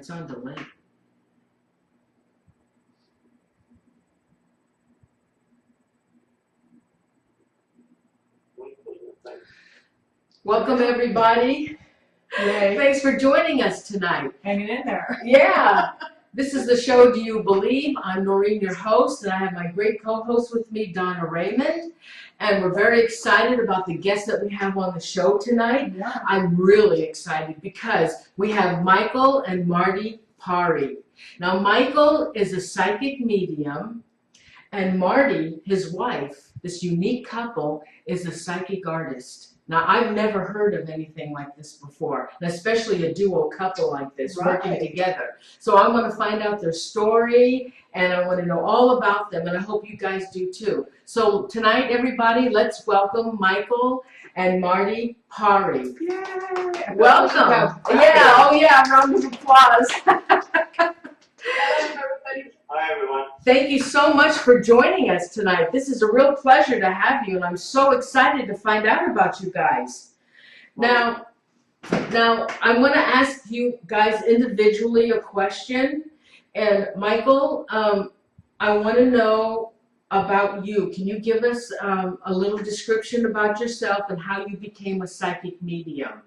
It's on delay. Welcome, everybody. Yay. Thanks for joining us tonight. Hanging in there. Yeah. This is the show, Do You Believe? I'm Noreen, your host, and I have my great co-host with me, Donna Raymond. And we're very excited about the guests that we have on the show tonight. Yeah. I'm really excited because we have Michael and Marty Pari. Now, Michael is a psychic medium, and Marty, his wife, this unique couple, is a psychic artist. Now, I've never heard of anything like this before, and especially a duo couple like this working Right. together. So I want to find out their story, and I want to know all about them, and I hope you guys do too. So tonight, everybody, let's welcome Michael and Marty Pari. Yay. Welcome. Yeah, oh yeah, round of applause. Hi, everyone. Thank you so much for joining us tonight. This is a real pleasure to have you, and I'm so excited to find out about you guys. Now I'm going to ask you guys individually a question. And Michael, I want to know about you. Can you give us a little description about yourself and how you became a psychic medium?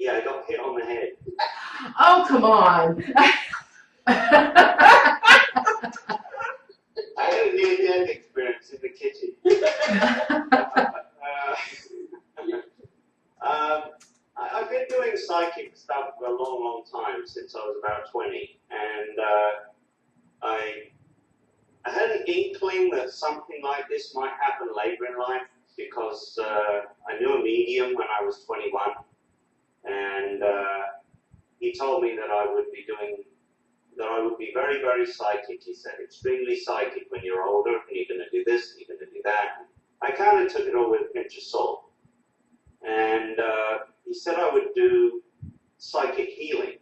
Yeah, I got hit on the head. Oh, come on. I had a near-death experience in the kitchen. I've been doing psychic stuff for a long, long time, since I was about 20, and I had an inkling that something like this might happen later in life, because I knew a medium when I was 21, and he told me that I would be very, very psychic. He said, extremely psychic when you're older, and you're going to do this, and you're going to do that. I kind of took it all with a pinch of salt. And he said I would do psychic healing.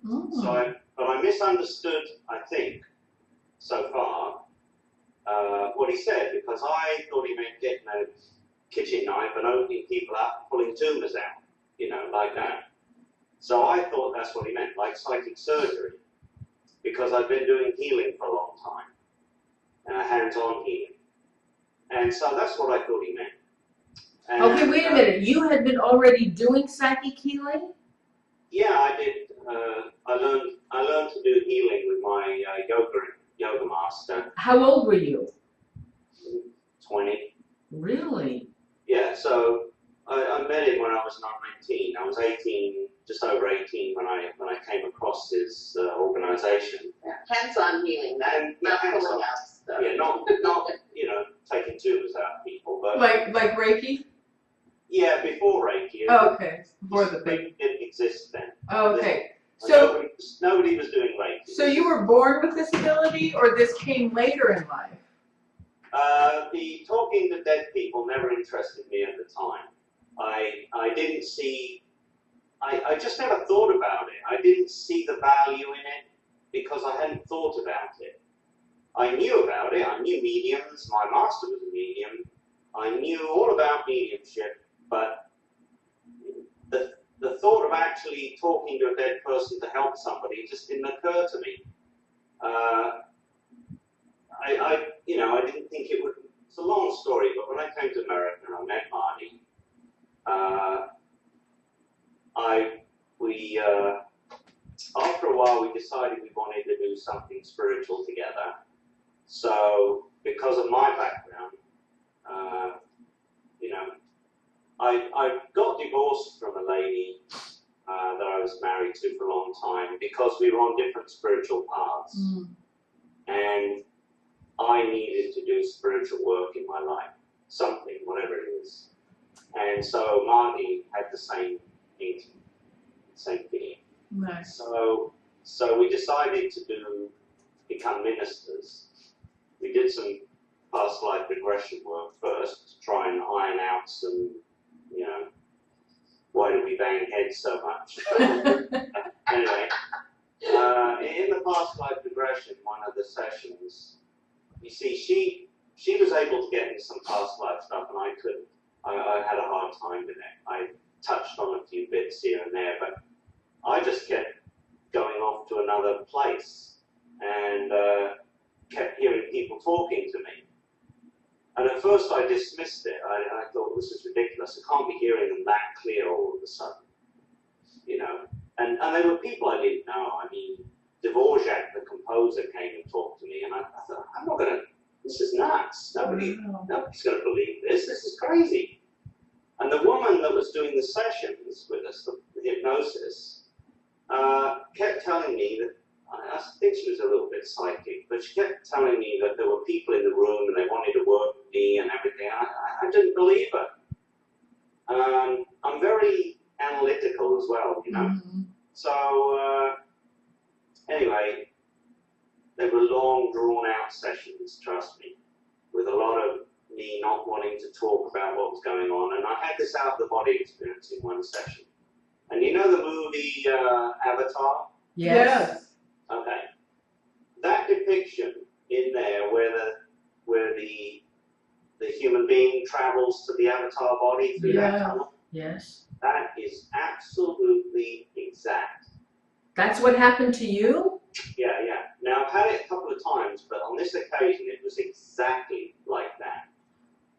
Mm. But I misunderstood, I think, so far, what he said, because I thought he meant getting a kitchen knife and opening people up, pulling tumors out, like that. So I thought that's what he meant, like psychic surgery, because I've been doing healing for a long time, hands-on healing. And so that's what I thought he meant. And, Okay, wait a minute. You had been already doing psychic healing? Yeah, I did. I learned to do healing with my yoga master. How old were you? 20. Really? Yeah, so I met him when I was 19. I was 18, just over 18 when I came across his organization. Yeah, hands-on healing, And not hands-on. pulling out stuff. Yeah, not taking tumors out of people, but Like Reiki? yeah, before Reiki. Oh, okay. Before the thing. Reiki didn't exist then. Okay. So Nobody was doing Reiki. so you were born with this ability, or this came later in life? The talking to dead people never interested me at the time. I didn't see, I just never thought about it. I didn't see the value in it because I hadn't thought about it. I knew about it. I knew mediums. My master was a medium. I knew all about mediumship, but the thought of actually talking to a dead person to help somebody just didn't occur to me. I didn't think it would. It's a long story, but when I came to America and I met Marty, after a while we decided we wanted to do something spiritual together. So because of my background, I got divorced from a lady that I was married to for a long time because we were on different spiritual paths. Mm. And I needed to do spiritual work in my life, something, whatever it is. And so Marty had the same need, same thing. Nice. So we decided to become ministers. We did some past life regression work first to try and iron out some, why do we bang heads so much? Anyway, in the past life regression, one of the sessions, you see, she was able to get into some past life stuff and I couldn't. I had a hard time with it. I touched on a few bits here and there, but I just kept going off to another place and kept hearing people talking to me. And at first I dismissed it. I thought, this is ridiculous. I can't be hearing them that clear all of a sudden, you know. And they were people I didn't know. I mean, Dvorak, the composer, came and talked to me, and I thought, I'm not going to, this is nuts. Nobody's going to believe this. This is crazy. And the woman that was doing the sessions with us, the hypnosis, kept telling me that, I think she was a little bit psychic, but she kept telling me that there were people in the room and they wanted to work with me and everything. I didn't believe her. I'm very analytical as well, you know. Mm-hmm. So anyway, they were long, drawn-out sessions, trust me, with a lot of me not wanting to talk about what was going on. And I had this out-of-the-body experience in one session. And you know the movie Avatar? Yes. Okay. That depiction in there where the human being travels to the avatar body through that tunnel, Yes. that is absolutely exact. That's what happened to you? Yeah. Now I've had it a couple of times, but on this occasion it was exactly like that.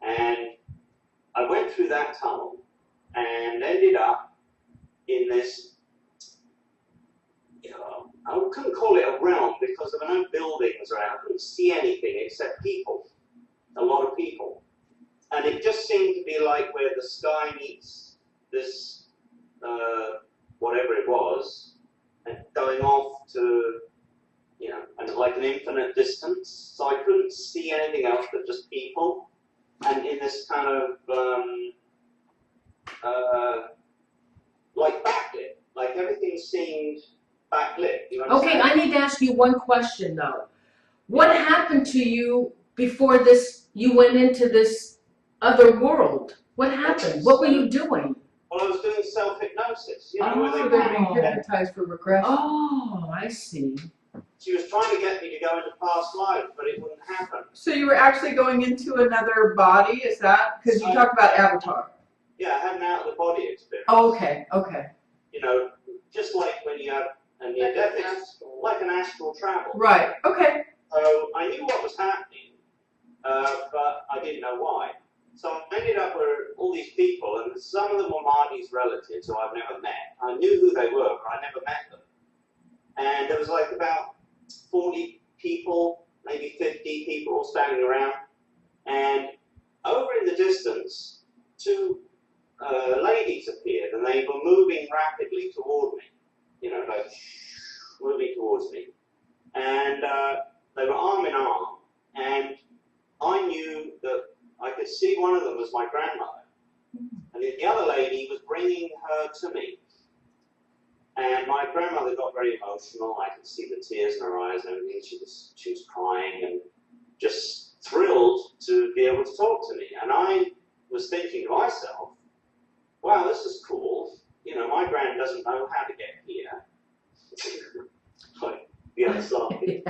And I went through that tunnel and ended up in this, I couldn't call it a realm because there were no buildings around. I couldn't see anything except people, a lot of people. And it just seemed to be like where the sky meets this, whatever it was, and going off to, and like an infinite distance. So I couldn't see anything else but just people. And in this kind of, like backlit, like everything seemed backlit. You Okay, I need to ask you one question though. What happened to you before this, you went into this other world? What happened? What were you doing? Well, I was doing self-hypnosis. Oh, where they're being hypnotized for regression. Oh, I see. She was trying to get me to go into past life, but it wouldn't happen. So you were actually going into another body, is that? Because you talked about Avatar. Yeah, I had an out-of-the-body experience. Oh, okay. Just like when you have a near-death experience, like an astral travel. Right. Okay. So I knew what was happening, but I didn't know why. So I ended up with all these people, and some of them were Marty's relatives who I've never met. I knew who they were, but I never met them. And there was like about 40 people, maybe 50 people all standing around. And over in the distance, two ladies appeared, and they were moving rapidly toward me, like moving towards me. And they were arm in arm, and I knew that I could see one of them was my grandmother, and the other lady was bringing her to me. And my grandmother got very emotional. I could see the tears in her eyes and everything. She was crying and just thrilled to be able to talk to me. And I was thinking to myself, wow, this is cool. My grand doesn't know how to get here. Like the other side.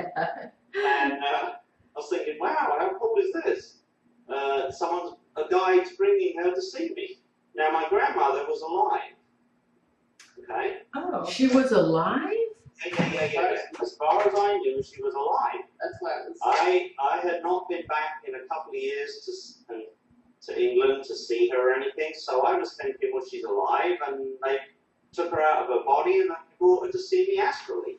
And I was thinking, wow, how cool is this? A guide's bringing her to see me. Now, my grandmother was alive. Okay? Oh. She was alive? Yeah. As far as I knew, she was alive. That's what it was. I had not been back in a couple of years to England to see her or anything, so I was thinking, well, she's alive, and they took her out of her body and they brought her to see me astrally.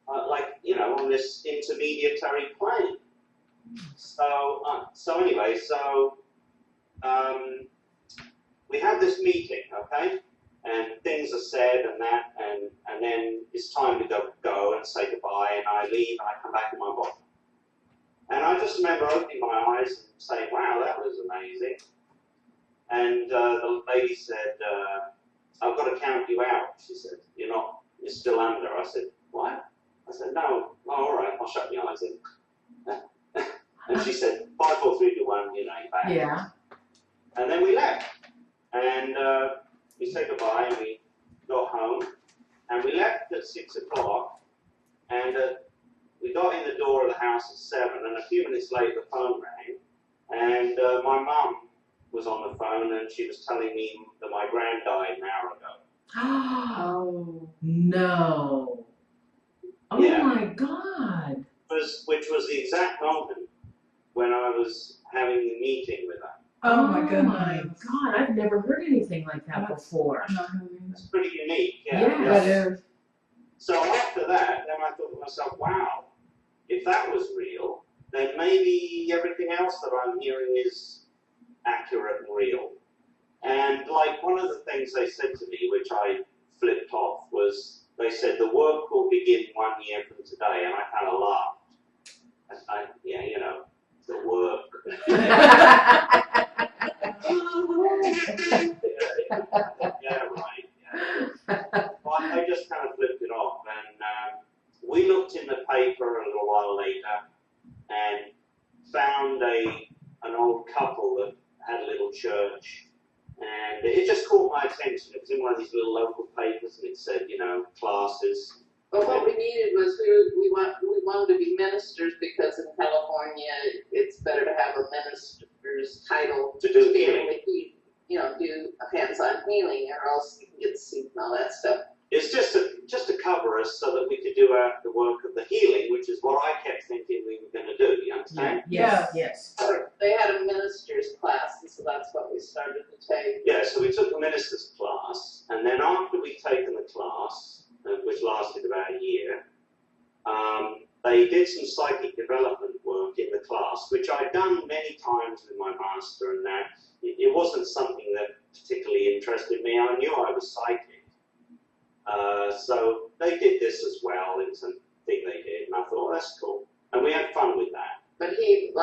On this intermediary plane. So anyway, we have this meeting, okay? And things are said and that, and then it's time to go and say goodbye, and I leave and I come back in my body. And I just remember opening my eyes and saying, wow, that was amazing. And the lady said, I've got to count you out. She said, you're still under. I said, what? I said, no. Oh, all right, I'll shut my eyes in. And she said, 5, 4, 3, 2, 1, you're back. Yeah. And then we left. And we said goodbye and we got home. And we left at 6 o'clock. And we got in the door of the house at 7. And a few minutes later, the phone rang. And my mum was on the phone, and she was telling me that my grand died an hour ago. Oh. No. Oh Yeah. my God. Which was the exact moment when I was having the meeting with her. Oh my Oh goodness. my God, I've never heard anything like that That's- before. It's pretty unique. Yeah. Yeah. That is. So after that, then I thought to myself, wow, if that was real, then maybe everything else that I'm hearing is accurate and real. And like one of the things they said to me, which I flipped off, was they said the work will begin 1 year from today, and I kind of laughed. Yeah, you know, the work. Yeah, right. Yeah. Well, I just kind of flipped it off, and we looked in the paper a little while later and found an old couple that had a little church, and it just caught my attention. It was in one of these little local papers, and it said, you know, classes. But what we needed was we wanted to be ministers because in California it's better to have a minister's title To do be able healing. to do hands-on healing, or else you can get sued and all that stuff. It's just to cover us so that we could do the work of the healing, which is what I kept thinking we were going to do. You understand? Yes, yes. They had a minister's class, and so that's what we started to take. Yeah, so we took the minister's class, and then after we'd taken the class, which lasted about a year, they did some psychic development work in the class, which I'd done many times with my master, and that it wasn't something that particularly interested me. I knew I was psychic. So they did this as well. It was a thing they did, and I thought, oh, that's cool. And we had fun with that. But he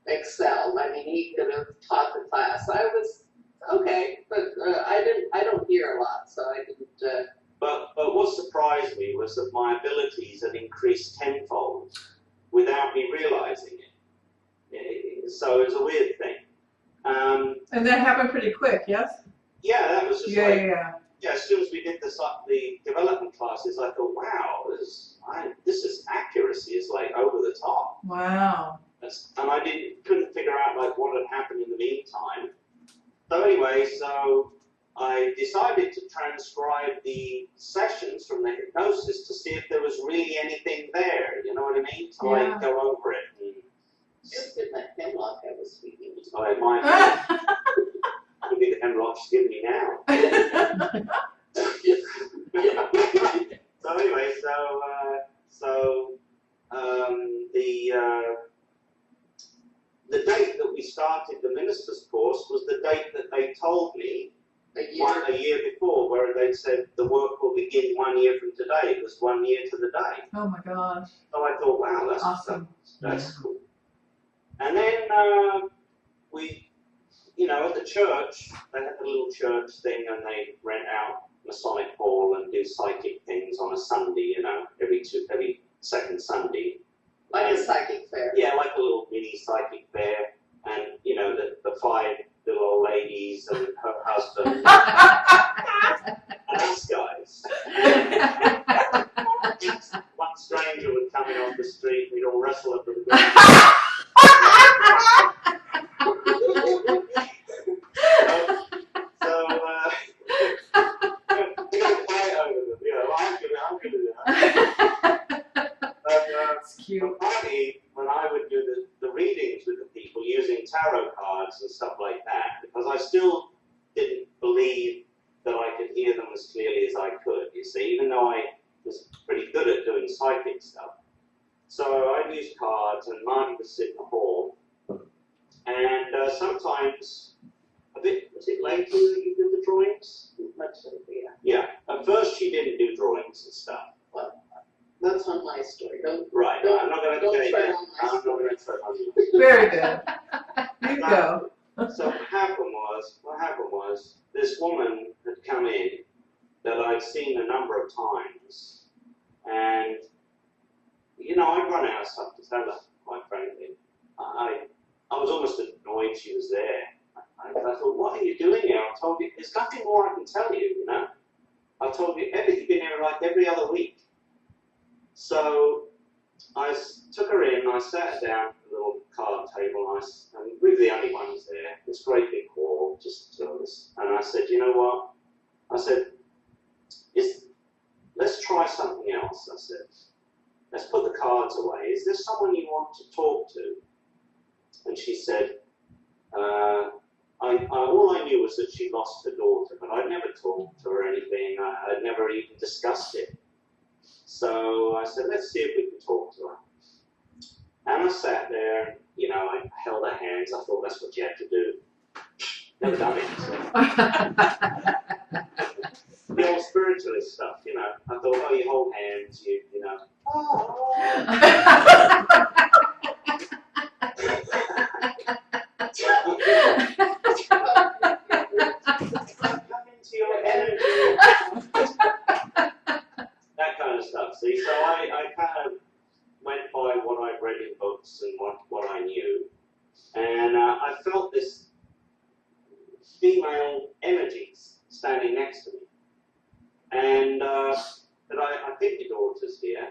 excelled. I mean, he could have taught the class. I was okay, but I don't hear a lot, so I didn't. But what surprised me was that my abilities had increased tenfold without me realizing it. So it was a weird thing. And that happened pretty quick, yes? Yeah, that was just Yeah. as soon as we did the development classes, I thought, wow, this is accuracy is like over the top. Wow. And I couldn't figure out like what had happened in the meantime. So anyway, I decided to transcribe the sessions from the hypnosis to see if there was really anything there. You know what I mean? To Yeah. like go over it. And, Just in that hemlock I was speaking. so it might be the hemlock she's giving me now. So anyway, the date that we started the minister's course was the date that they told me a year before, where they'd said the work will begin 1 year from today. It was 1 year to the day. Oh my gosh. So I thought, wow, that's Awesome. That's cool. And then we, at the church, they had the little church thing, and they rent out Masonic Hall and do psychic things on a Sunday, every second Sunday. Like a psychic fair. Yeah, like a little mini psychic fair, and the 5 little old ladies and her husband, and us guys. One stranger would come in off the street, we'd all wrestle up to the ground. We don't fight over them, I'm good at that. It's cute. Partly when I would do the readings with the people using tarot cards and stuff like that, because I still didn't believe that I could hear them as clearly as I could, you see, even though I was pretty good at doing psychic stuff. So I'd use cards, and Marty would sit in the hall, and sometimes, was it later that you did the drawings? Yeah, at first she didn't do drawings and stuff. That's on my story. Right, I'm not going to don't tell you tread that. on my I'm not story. going to tread on you. Very good. You go. So what happened was, this woman had come in that I'd seen a number of times, and I'd run out of stuff to tell her, quite frankly. I was almost annoyed she was there. I thought, what are you doing here? I told you, there's nothing more I can tell you, I told you, you've been here like every other week. So I took her in, I sat her down at the little card table, and we were the only ones there. This great big hall, just the two of us. And I said, you know what? I said, let's try something else. I said, let's put the cards away. Is there someone you want to talk to? And she said, all I knew was that she lost her daughter, but I'd never talked to her or anything. I'd never even discussed it. So I said, let's see if we can talk to her. And I sat there, and, you know, I held her hands. I thought that's what you had to do. Never done it. So. The old spiritualist stuff, you know. I thought, oh, you hold hands, you know. Come into your energy. That kind of stuff. See, so I kind of went by what I'd read in books and what I knew, and I felt this female energies standing next to me, and that I think your daughter's here,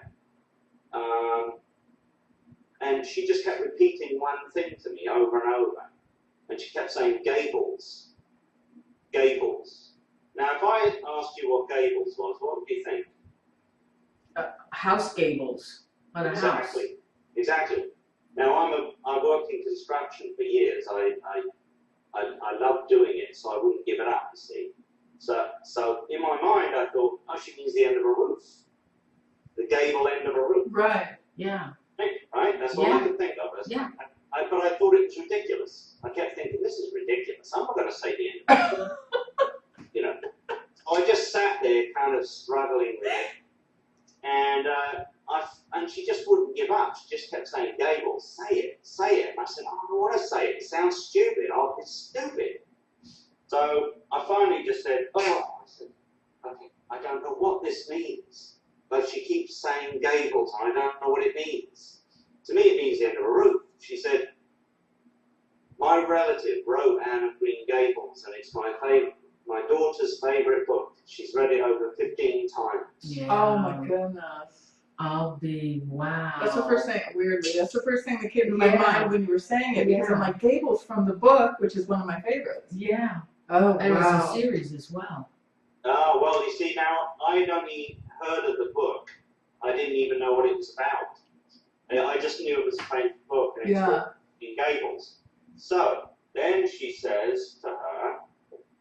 and she just kept repeating one thing to me over and over, and she kept saying Gables, Gables. Now, if I asked you what Gables was, what would you think? House gables on a house. Exactly. Now I worked in construction for years. I loved doing it, so I wouldn't give it up. You see. So in my mind, I thought, oh, she means the end of a roof, the gable end of a roof. Right. Yeah. Right. That's all I could think of. Yeah. But I thought it was ridiculous. I kept thinking, this is ridiculous. I'm not going to say the end of a roof. You know. So I just sat there, kind of struggling with it. And she just wouldn't give up. She just kept saying, Gable, say it, say it. And I said, I don't want to say it. It sounds stupid. Oh, it's stupid. So I finally just said, oh, I said, okay, I don't know what this means. But she keeps saying Gables, and I don't know what it means. To me, it means the end of a roof. She said, my relative wrote Anne of Green Gables, and it's my daughter's favorite book. She's read it over 15 times. Yeah. Oh my goodness. Wow. That's the first thing, weirdly, that's the first thing that came to my Yeah. mind when you were saying it, because I'm like, Gables from the book, which is one of my favorites. Yeah. Oh, And wow. it's a series as well. Oh, well, you see, now, I'd only heard of the book. I didn't even know what it was about. I just knew it was a famous book, and it's Yeah. in Gables. So, then she says to her,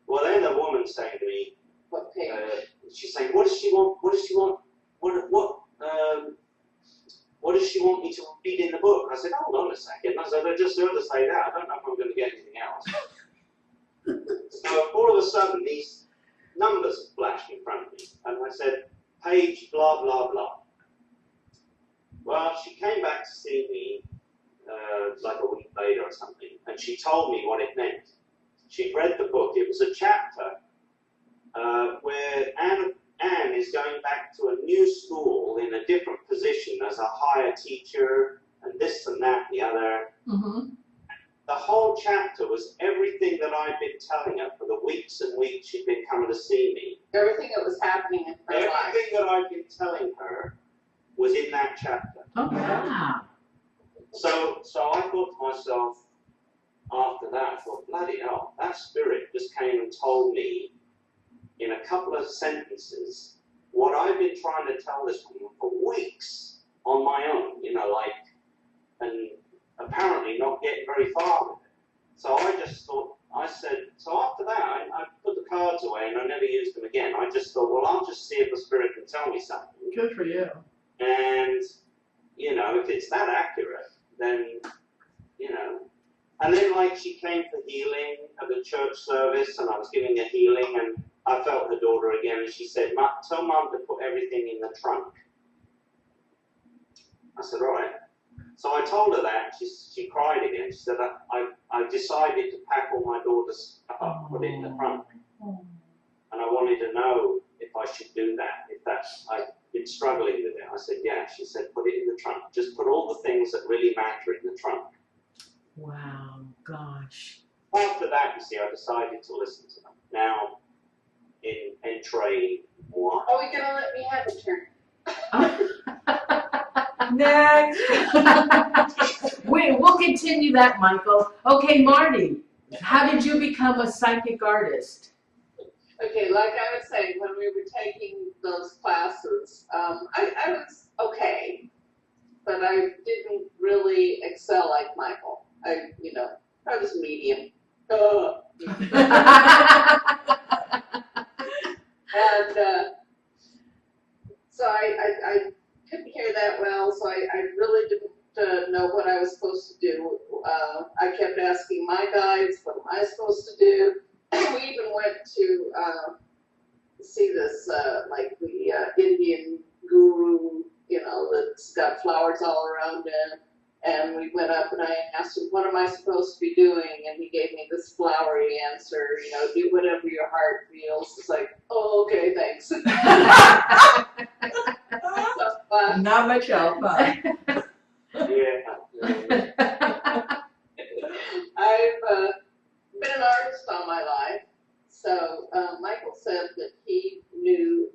well, then the woman's saying to me, What page? she's saying, what does she want? What does she want? What does she want me to read in the book? I said, hold on a second. I said, I just heard her say that. I don't know if I'm going to get anything else. So all of a sudden, these numbers flashed in front of me, and I said, page blah blah blah. Well, she came back to see me like a week later or something, and she told me what it meant. She'd read the book. It was a chapter where Anne is going back to a new school in a different position as a higher teacher, and this and that and the other. Mm-hmm. The whole chapter was everything that I'd been telling her for the weeks and weeks she'd been coming to see me. Everything that was happening in her life. Everything that I'd been telling her was in that chapter. Oh, wow. So I thought to myself, after that, I thought, bloody hell, that spirit just came and told me in a couple of sentences what I've been trying to tell this woman for weeks on my own, you know, like, and apparently not getting very far with it. So I just thought, I said, so after that, I put the cards away and I never used them again. I just thought, well, I'll just see if the spirit can tell me something. Good for you. And, you know, if it's that accurate, then, you know. And then, like, she came for healing at the church service, and I was giving her healing, and I felt her daughter again, and she said, tell Mum to put everything in the trunk. I said, all right. So I told her that, she cried again. She said, I decided to pack all my daughter's stuff up, put it in the trunk. And I wanted to know if I should do that, I've been struggling with it. I said, yeah. She said, put it in the trunk. Just put all the things that really matter in the trunk. Wow, gosh. After that, you see, I decided to listen to them. Now, in Entree Moi. Are we gonna let me have a turn? Next. We'll continue. continue that, Michael. Okay, Marty, how did you become a psychic artist? Okay, like I was saying, when we were taking those classes, I was okay, but I didn't really excel like Michael. I was medium. And so I couldn't hear that well, so I really didn't know what I was supposed to do. I kept asking my guides, what am I supposed to do? We even went to see this, like the Indian guru, that's got flowers all around him. And we went up and I asked him, what am I supposed to be doing? And he gave me this flowery answer, do whatever your heart feels. It's like, oh, okay, thanks. So, Not much help, huh? Yeah. I've been an artist all my life. So Michael said that he knew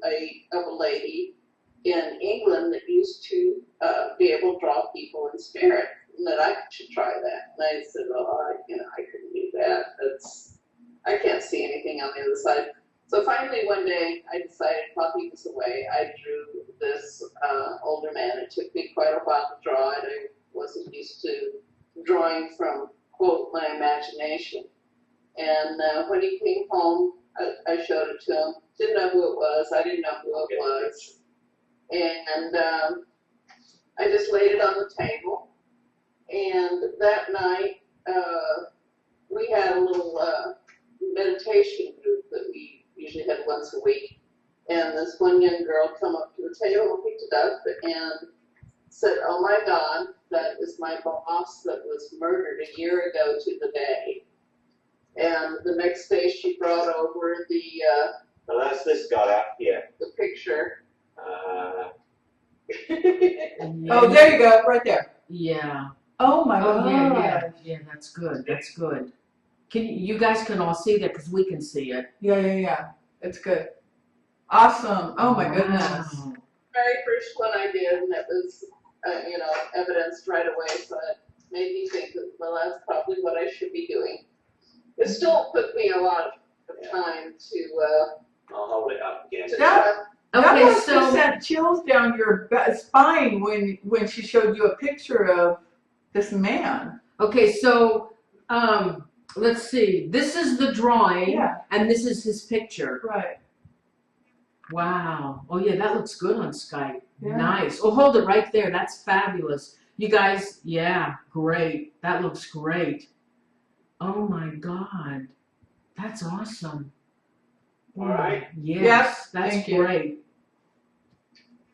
of a lady in England that used to be able to draw people in spirit, and that I should try that. And I said, well, I couldn't do that. I can't see anything on the other side. So finally one day I decided while he was away, I drew this older man. It took me quite a while to draw it. I wasn't used to drawing from, quote, my imagination. And when he came home, I showed it to him. Didn't know who it was. I didn't know who it was. And I just laid it on the table. And that night, we had a little meditation group that we usually had once a week. And this one young girl come up to the table and picked it up and said, oh my God, that is my boss that was murdered a year ago to the day. And the next day she brought over Well, that's this guy up here. the picture. Oh, there you go, right there. Yeah. Oh my Oh, God. yeah, that's good, that's good. You guys can all see that because we can see it. Yeah. It's good. Awesome. Oh my goodness. Wow. Very first one I did, and it was, evidenced right away, so it made me think that, well, that's probably what I should be doing. It still took me a lot of time to, I'll hold it up again. to Yeah. try. That Okay, must have so, sent chills down your spine when she showed you a picture of this man. okay, so, let's see. This is the drawing, Yeah. and this is his picture. Right. Wow. Oh yeah, that looks good on Skype. Yeah. Nice. Oh, hold it right there. That's fabulous. You guys, yeah, great. That looks great. Oh my God. That's awesome. All right. Yes, Yep, that's thank you. great.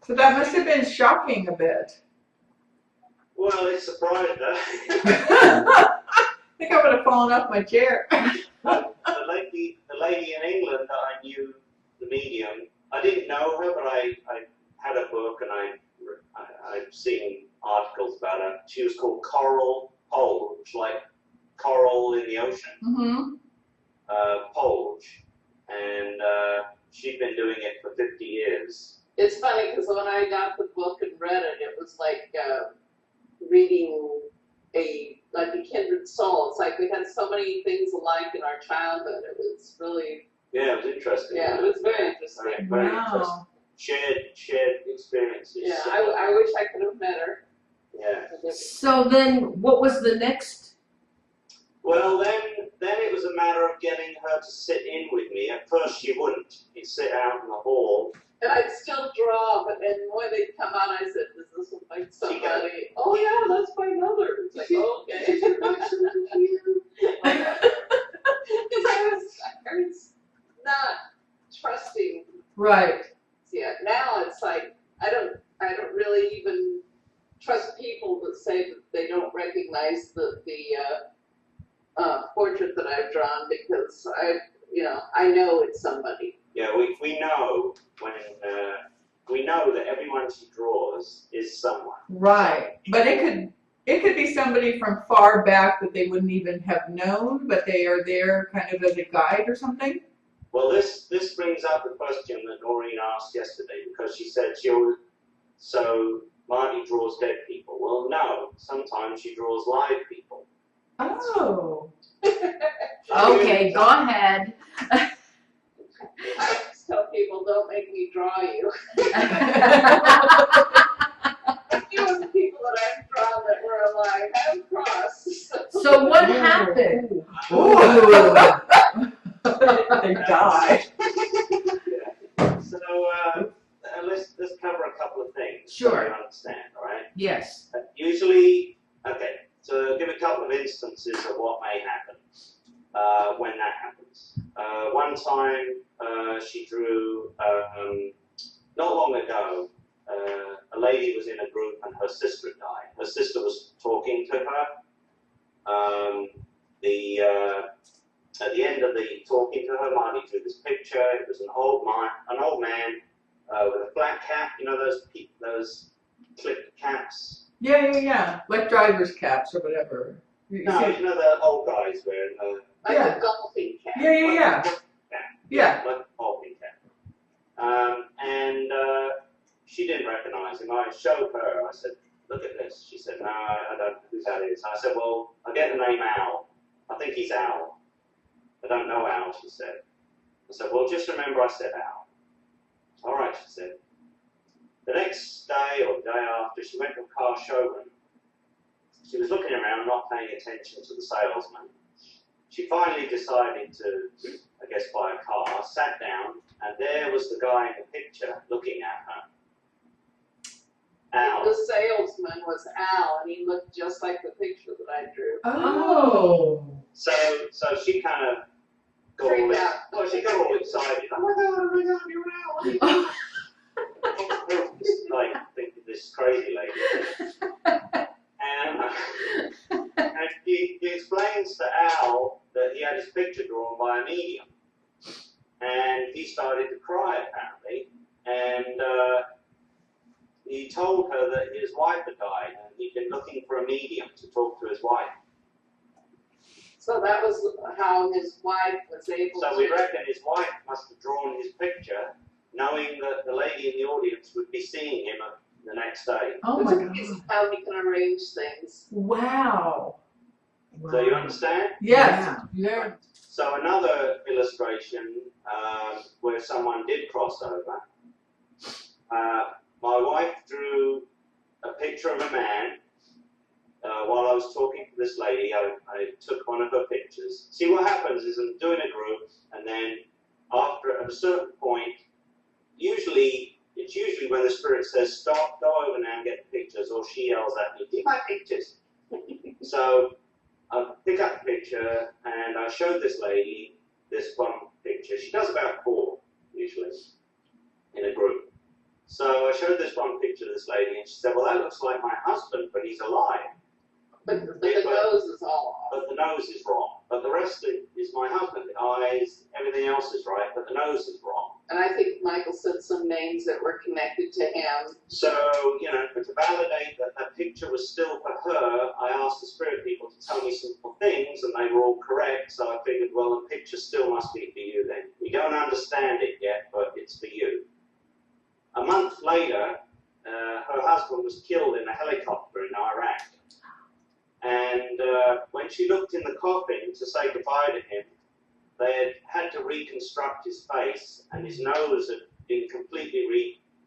So that must have been shocking a bit. Well, it surprised her. I think I would have fallen off my chair. the lady in England that I knew, the medium, I didn't know her, but I had a book and I've seen articles about her. She was called Coral Polge, like coral in the ocean, Mm-hmm. Polge. And she'd been doing it for 50 years. It's funny because when I got the book and read it, it was like reading a kindred soul. It's like we had so many things alike in our childhood. It was really, Yeah, it was interesting. yeah, it was very interesting. Very interesting. Wow. Shared experiences. Yeah, I wish I could have met her. Yeah. So then, what was the next? Well, then it was a matter of getting her to sit in with me. At first, she wouldn't. She'd sit out in the hall. And I'd still draw, but then when they'd come out, I said, "Does this look like somebody?" Oh yeah, that's my mother. It's like, okay. Because I was not trusting Right. yet. Now it's like I don't really even trust people that say that they don't recognize the portrait that I've drawn because I know it's somebody. Yeah, we know when we know that everyone she draws is someone. Right. But it could be somebody from far back that they wouldn't even have known, but they are there kind of as a guide or something. Well, this brings up the question that Noreen asked yesterday because she said so Marty draws dead people. Well, no, sometimes she draws live people. Oh. Okay, go ahead. I always tell people, don't make me draw you. A few of the people that I've drawn that were alive have crossed. So what happened? They died. So let's cover a couple of things. Sure. So you understand, all right? Yes. Usually, okay. So give a couple of instances of what may happen when that happens. One time, she drew not long ago. A lady was in a group and her sister died. Her sister was talking to her. At the end of the talking to her, Marty drew this picture. It was an old man with a flat cap. You know those clipped caps. Yeah. Like driver's caps or whatever. No, you know the old guys wearing Like Yeah. a golfing cap. Yeah. like a golfing cap. And she didn't recognize him. I showed her. I said, "Look at this." She said, "No, I don't know who that is." I said, "Well, I get the name Al. I think he's Al. I don't know Al," she said. I said, "Well, just remember I said Al." "All right," she said. The next day or the day after, she went to a car showroom. She was looking around, not paying attention to the salesman. She finally decided to, I guess, buy a car, sat down, and there was the guy in the picture looking at her. Al. The salesman was Al, and he looked just like the picture that I drew. Oh. So she kind of got Freaked all, out. well, she got all excited. Oh my God, you're Al. Like, thinking this crazy lady. And he explains to Al that he had his picture drawn by a medium. And he started to cry, apparently. And he told her that his wife had died, and he'd been looking for a medium to talk to his wife. So that was how his wife was able So to. we reckon his wife must have drawn his picture, knowing that the lady in the audience would be seeing him the next day. Oh my God. This is how he can arrange things. Wow. So you understand? Yes. Yeah. So another illustration where someone did cross over. My wife drew a picture of a man. While I was talking to this lady, I took one of her pictures. See, what happens is I'm doing a group, and then at a certain point, it's usually when the spirit says, "Stop, go over now and get the pictures," or she yells at me, "Get my pictures." So I pick up the picture, and I showed this lady this one picture. She does about 4, usually, in a group. So I showed this one picture of this lady, and she said, "Well, that looks like my husband, but he's alive. But the nose is all off. But the nose is wrong. But the rest is my husband. The eyes, everything else is right, but the nose is wrong." And I think Michael said some names that were connected to him. So, to validate that that picture was still for her, I asked the spirit people to tell me some things, and they were all correct. So I figured, well, the picture still must be for you then. We don't understand it yet, but it's for you. A month later, her husband was killed in a helicopter in Iraq. And when she looked in the coffin to say goodbye to him, they had to reconstruct his face, and his nose had been completely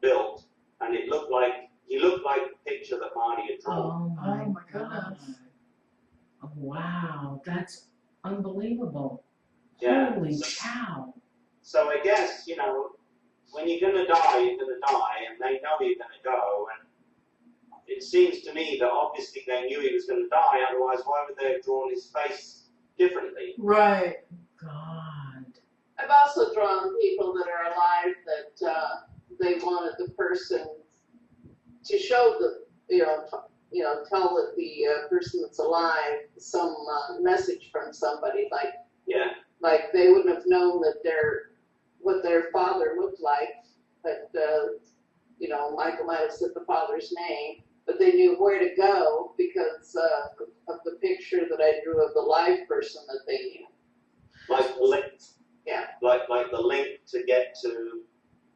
rebuilt, and he looked like the picture that Marty had drawn. Oh my my God. goodness. Oh, wow, that's unbelievable. Yeah. Holy cow. So I guess, when you're going to die, you're going to die, and they know you're going to go. And it seems to me that obviously they knew he was going to die, otherwise why would they have drawn his face differently? Right. God. I've also drawn people that are alive that they wanted the person to show tell the person that's alive some message from somebody, Yeah. like they wouldn't have known that what their father looked like, but Michael might have said the father's name, but they knew where to go because of the picture that I drew of the live person that they knew. Like the link. Yeah. Like the link to get to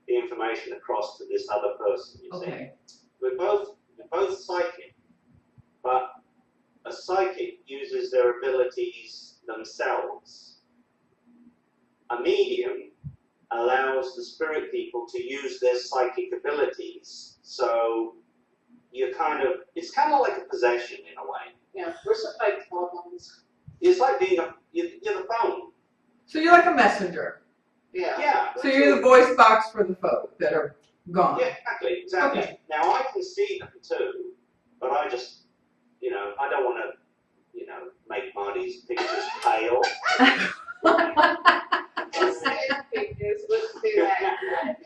the information across to this other person, you see. Okay. We're both psychic, but a psychic uses their abilities themselves. A medium allows the spirit people to use their psychic abilities. So it's kind of like a possession in a way. Yeah, we're somebody problems. It's like you're the phone. So you're like a messenger. Yeah. Yeah. So you're the voice box for the folk that are gone. Yeah, exactly. Okay. Now I can see them too, but I just, I don't want to, make Marty's pictures pale. Pictures wouldn't do that.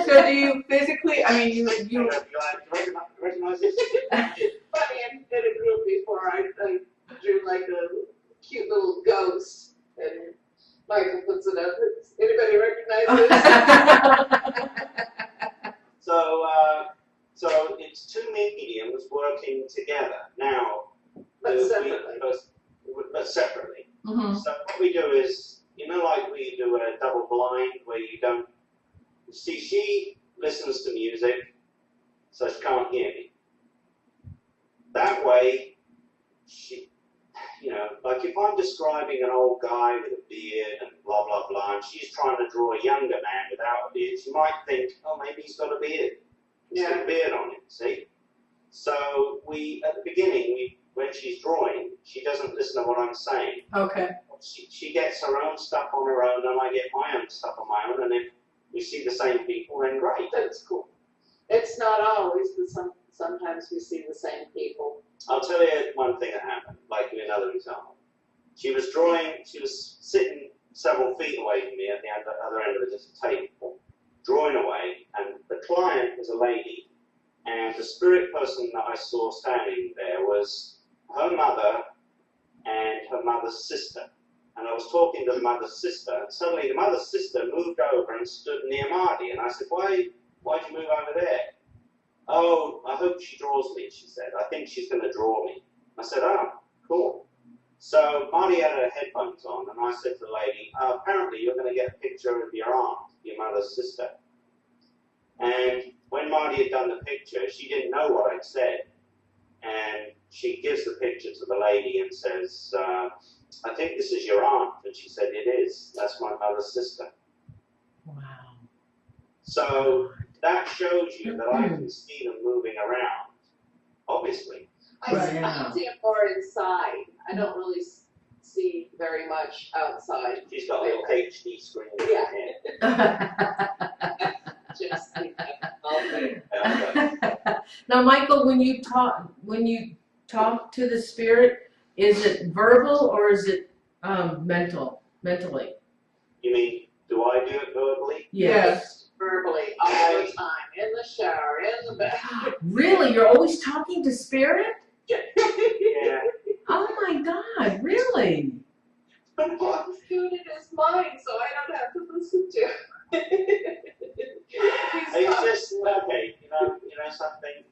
So do you physically? I mean, you You recognize this? Funny, I did a group before. I drew like a cute little ghost, and Michael puts it up. Anybody recognize this? So it's two mediums working together. Now, But separately. but separately. Mhm. So what we do is, like we do a double blind where you don't see. She listens to music, so she can't hear me. That way, she, like if I'm describing an old guy with a beard and blah blah blah, and she's trying to draw a younger man without a beard, she might think, oh, maybe he's got a beard. He's got a beard on him. See. So at the beginning, when she's drawing, she doesn't listen to what I'm saying. Okay. She gets her own stuff on her own, and I get my own stuff on my own, and if we see the same people, then great. That's cool. It's not always, but sometimes we see the same people. I'll tell you one thing that happened, like in another example. She was sitting several feet away from me at the other end of the table, drawing away, and the client was a lady, and the spirit person that I saw standing there was her mother and her mother's sister. And I was talking to the mother's sister, and suddenly the mother's sister moved over and stood near Marty, and I said, why'd you move over there? Oh, I hope she draws me, she said. I think she's going to draw me. I said, oh, cool. So Marty had her headphones on, and I said to the lady, apparently you're going to get a picture of your aunt, your mother's sister. And when Marty had done the picture, she didn't know what I'd said. And she gives the picture to the lady and says, I think this is your aunt. And she said, it is. That's my mother's sister. Wow. So that shows you that I can see them moving around, obviously. I Right. see it more inside. I don't really see very much outside. She's got a little HD screen in Yeah. her head. Just okay. Now, Michael, when you talk to the spirit, is it verbal or is it mentally? You mean, do I do it verbally? Yes. Verbally, all the time, in the shower, in the bathroom. Really? You're always talking to spirit? Yeah. Oh my God, really? He's doing it in his mind, so I don't have to listen to it. It's just, okay, you know something,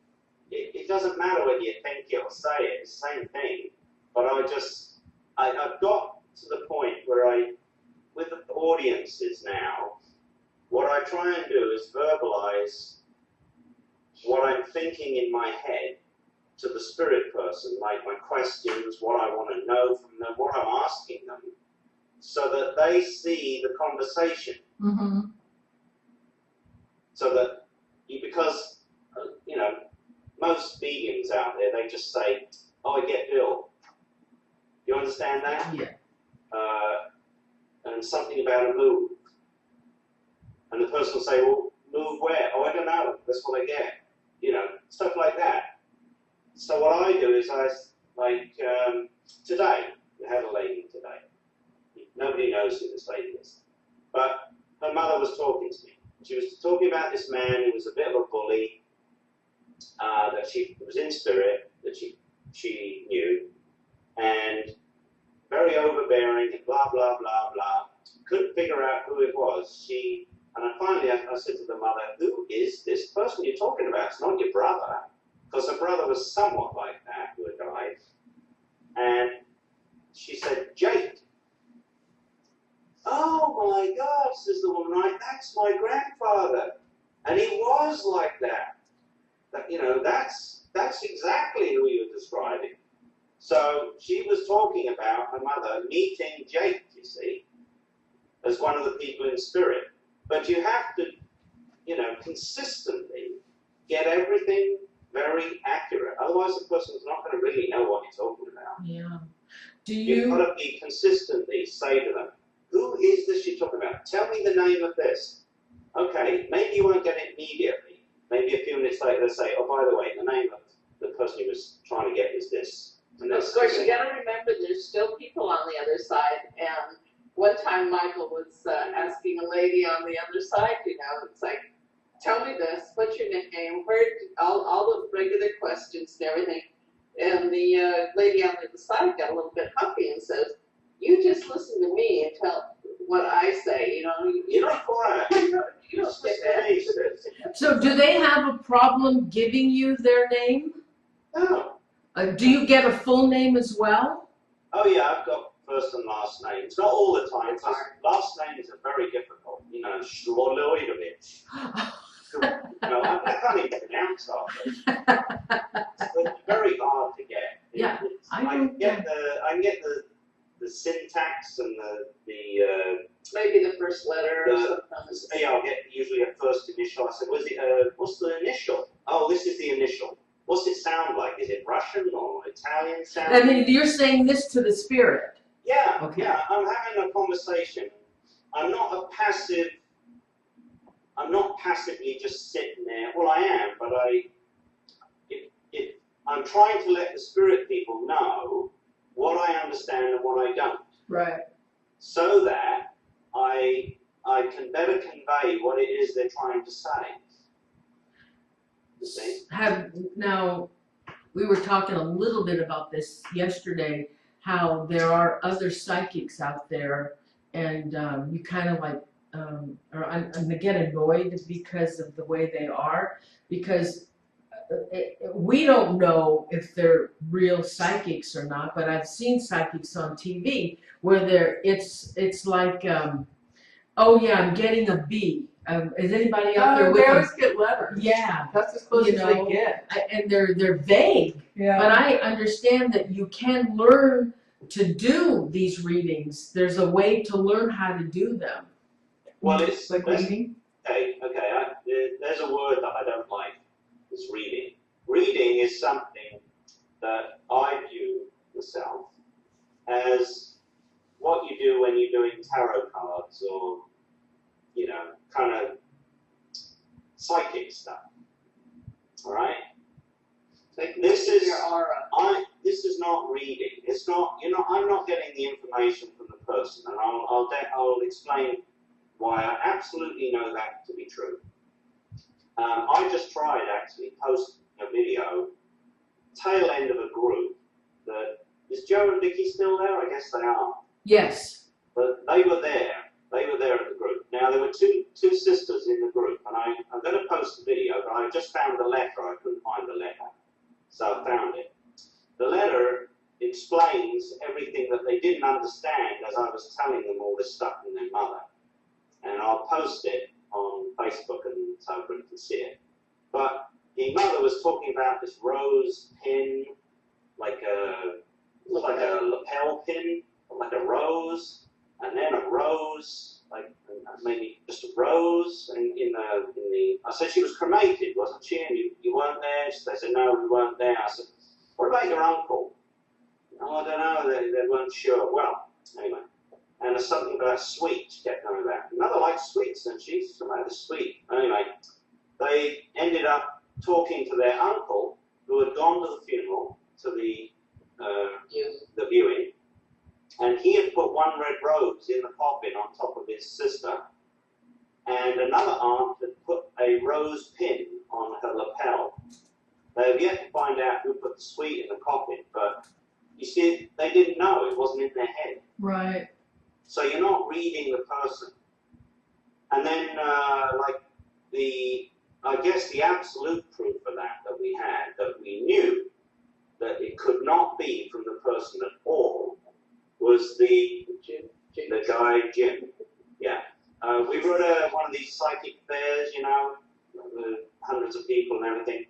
it doesn't matter whether you think it or say it, it's the same thing. But I've got to the point where with the audiences now, what I try and do is verbalize what I'm thinking in my head to the spirit person, like my questions, what I want to know from them, what I'm asking them, so that they see the conversation. Mm-hmm. So that because most mediums out there, they just say, oh, I get ill. You understand that? Yeah. And something about a move. And the person will say, well, move where? Oh, I don't know. That's what I get. Stuff like that. So what I do is today, we had a lady today. Nobody knows who this lady is. But her mother was talking to me. She was talking about this man who was a bit of a bully, that she was in spirit, that she knew, and very overbearing and blah, blah, blah, blah. Couldn't figure out who it was. And finally I said to the mother, who is this person you're talking about? It's not your brother. Because her brother was somewhat like that, who had died. And she said, Jake. Oh my God, says the woman, right? That's my grandfather. And he was like that. That's exactly who you're describing. So she was talking about her mother meeting Jake, you see, as one of the people in spirit. But you have to, consistently get everything very accurate. Otherwise, the person's not going to really know what you're talking about. Yeah. Do You've got you, to be consistently say to them, who is this you're talking about? Tell me the name of this. Okay, maybe you won't get it immediately. Maybe a few minutes later they say, oh, by the way, the name of the person he was trying to get was this. And Of that's course, you gotta remember, there's still people on the other side, and one time Michael was asking a lady on the other side, it's like, tell me this, what's your nickname, all the regular questions and everything. And the lady on the other side got a little bit huffy and says, you just listen to me and tell what I say, You're not quiet. you don't say that. so do they have a problem giving you their name? No. Do you get a full name as well? Oh yeah, I've got first and last names. Not all the time, because last names are very difficult. Shloilovich. I can't even pronounce all those. It's very hard to get. Yeah, I can get the syntax and the Maybe the first letter or something. I'll get usually a first initial. I said, what's the initial? Oh, this is the initial. What's it sound like? Is it Russian or Italian sound? And then you're saying this to the spirit. Yeah, Okay. yeah. I'm having a conversation. I'm not passively just sitting there. Well, I am, but I'm trying to let the spirit people know what I understand and what I don't. Right. So that I can better convey what it is they're trying to say. You see? Now, we were talking a little bit about this yesterday, how there are other psychics out there, and you kind of like, I get annoyed because of the way they are, because we don't know if they're real psychics or not, but I've seen psychics on TV where it's like, oh yeah, I'm getting a B. Is anybody out there with They them? always get letters. Yeah, That's as close as know, they get. and they're vague. Yeah. But I understand that you can learn to do these readings. There's a way to learn how to do them. Well, it's like reading. Okay. There's a word that I don't like. It's reading. Reading is something that I view myself as what you do when you're doing tarot cards or, kind of psychic stuff. All right. This is your aura. This is not reading. It's not. I'm not getting the information from the person, and I'll explain why I absolutely know that to be true. I just tried actually posting a video, tail end of a group that is Joe and Vicky still there? I guess they are. Yes. But they were there. They were there at the group. Now there were two sisters in the group, and I'm going to post the video, but I just found the letter. I couldn't find the letter, so I found it. The letter explains everything that they didn't understand as I was telling them all this stuff from their mother, and I'll post it on Facebook and so everyone can see it. But the mother was talking about this rose pin, like a lapel pin, like a rose, and then a rose, like maybe just a rose. And I said she was cremated, wasn't she? And you weren't there. They said no, we weren't there. I said, what about your uncle? Oh, I don't know. They weren't sure. Well, anyway. And there's something about sweet she kept coming back. Mother likes sweets, and she's about the sweet. Anyway, they ended up talking to their uncle, who had gone to the funeral, to the viewing, and he had put one red rose in the coffin on top of his sister, and another aunt had put a rose pin on her lapel. They have yet to find out who put the sweet in the coffin, but you see, they didn't know. It wasn't in their head. Right. So you're not reading the person. And then, I guess the absolute proof of that we had, that we knew that it could not be from the person at all, was the guy, Jim. Yeah. We were at one of these psychic fairs, with hundreds of people and everything.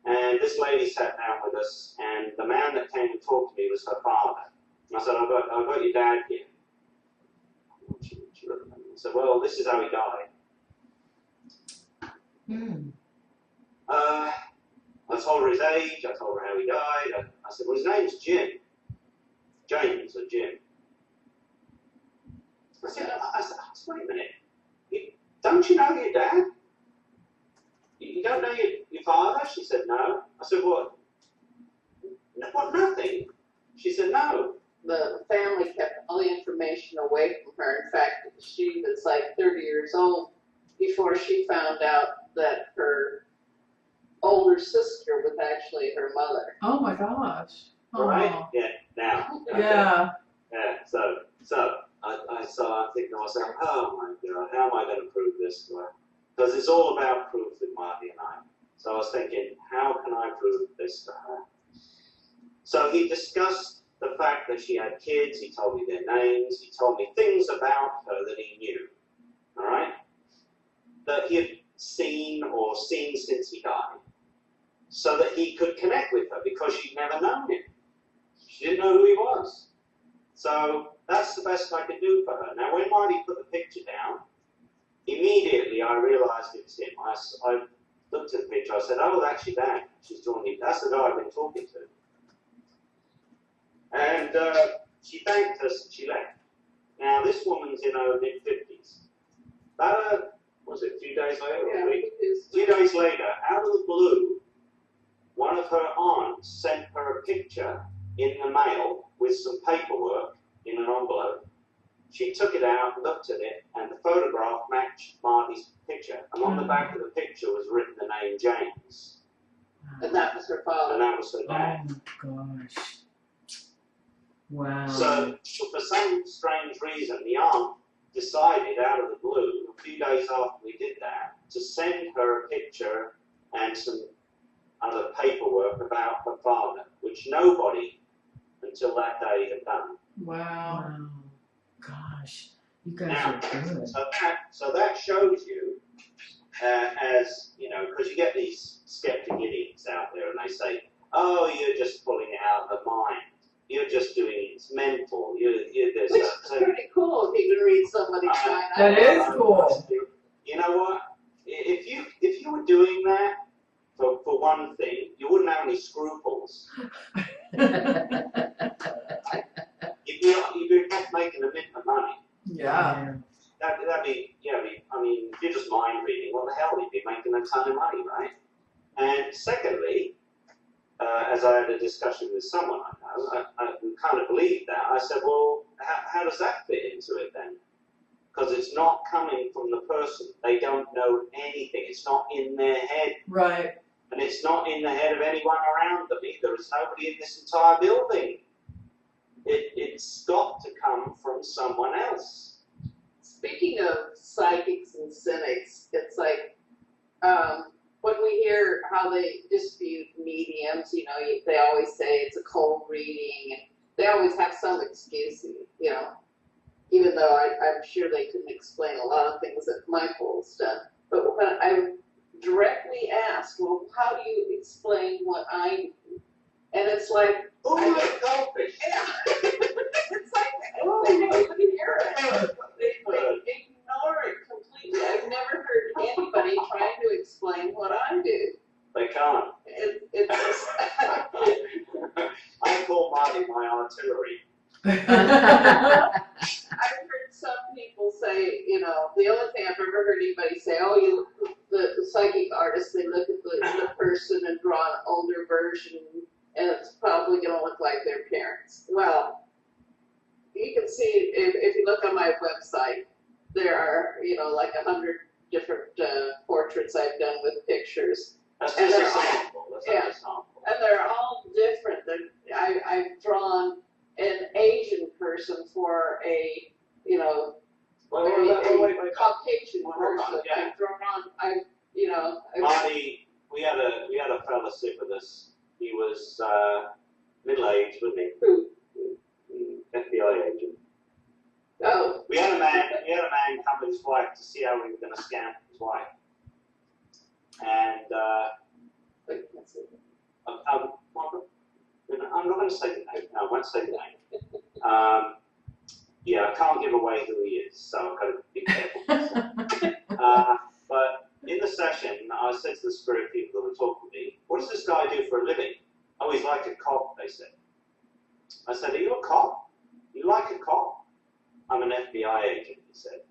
And this lady sat down with us, and the man that came to talk to me was her father. And I said, I've got your dad here. She looked at me and said, well, this is how he died. Hmm. I told her his age, I told her how he died. I said, well, his name's Jim. James or Jim. I said, wait a minute. Don't you know your dad? You don't know your father? She said, no. I said, what? What, nothing? She said, no. The family kept all the information away from her. In fact, she was like 30 years old before she found out that her older sister was actually her mother. Oh my gosh. Right? Oh. Yeah, now. Okay. Yeah. Yeah, so I think to myself, oh my God, how am I going to prove this to her? Because it's all about proof with Marty and I. So I was thinking, how can I prove this to her? So he discussed the fact that she had kids, he told me their names, he told me things about her that he knew, all right? That he had seen since he died, so that he could connect with her because she'd never known him. She didn't know who he was. So that's the best I could do for her. Now, when Marty put the picture down, immediately I realized it was him. I looked at the picture, I said, oh, that's your dad. She's drawn me. That's the guy I've been talking to. And she thanked us and she left. Now, this woman's in her mid-50s. About a few days later, or a week? 2 days later, out of the blue, one of her aunts sent her a picture in the mail with some paperwork in an envelope. She took it out, looked at it, and the photograph matched Marty's picture. And on the back of the picture was written the name James. And that was her And father. that was her dad. Oh my gosh. Wow. So, for some strange reason, the aunt decided out of the blue, a few days after we did that, to send her a picture and some other paperwork about her father, which nobody until that day had done. Wow. Wow. Gosh. You guys Now, are good. so that shows you, as, you know, because you get these skeptic idiots out there and they say, oh, you're just pulling it out of the mind. You're just doing it, it's mental. You're this, Which that. is pretty cool if you can read somebody's mind. That is cool. You know what? If you were doing that for one thing, you wouldn't have any scruples. You'd be making a mint of money. Yeah. That'd be, I mean, if you're just mind reading, what the hell? You'd be making a ton of money, right? And secondly, as I had a discussion with someone I know, who kind of believed that, I said, well, how does that fit into it then? Because it's not coming from the person. They don't know anything. It's not in their head. Right. And it's not in the head of anyone around them either. There's nobody in this entire building. It's got to come from someone else. Speaking of psychics and cynics, it's like when we hear how they dispute mediums, you know, they always say it's a cold reading, and they always have some excuse, you know, even though I'm sure they couldn't explain a lot of things that Michael's done. But when I directly ask, well, how do you explain what I do? And it's like, Oh, my goldfish. yeah. It's like, they don't even hear it. They ignore it completely. I've never heard anybody trying to explain what I do. They can't. It's just, I call Marty my artillery. I've heard some people say, you know, the only thing I've ever heard anybody say, oh, the psychic artists, they look at the person and draw an older version, and it's probably going to look like their parents. Well, you can see, if you look on my website, there are, you know, like 100 different portraits I've done with pictures. That's And just a they're all- sample. That's yeah. a sample. And they're all different. I've drawn an Asian person for a, you know, Wait. Caucasian Hold on, person. yeah. I've drawn on, you know. Marty, we had a fella sit with us. He was middle-aged, wasn't he? Who? FBI agent. Oh, We had a man come with his wife to see how we were going to scam his wife. And wait, that's it. won't say the name. No, I won't say the name. Yeah, I can't give away who he is, so I've got to be careful. But in the session, I said to the spirit people that were talking to me, what does this guy do for a living? Oh, he's like a cop, they said. I said, are you a cop? You like a cop? I'm an FBI agent, he said.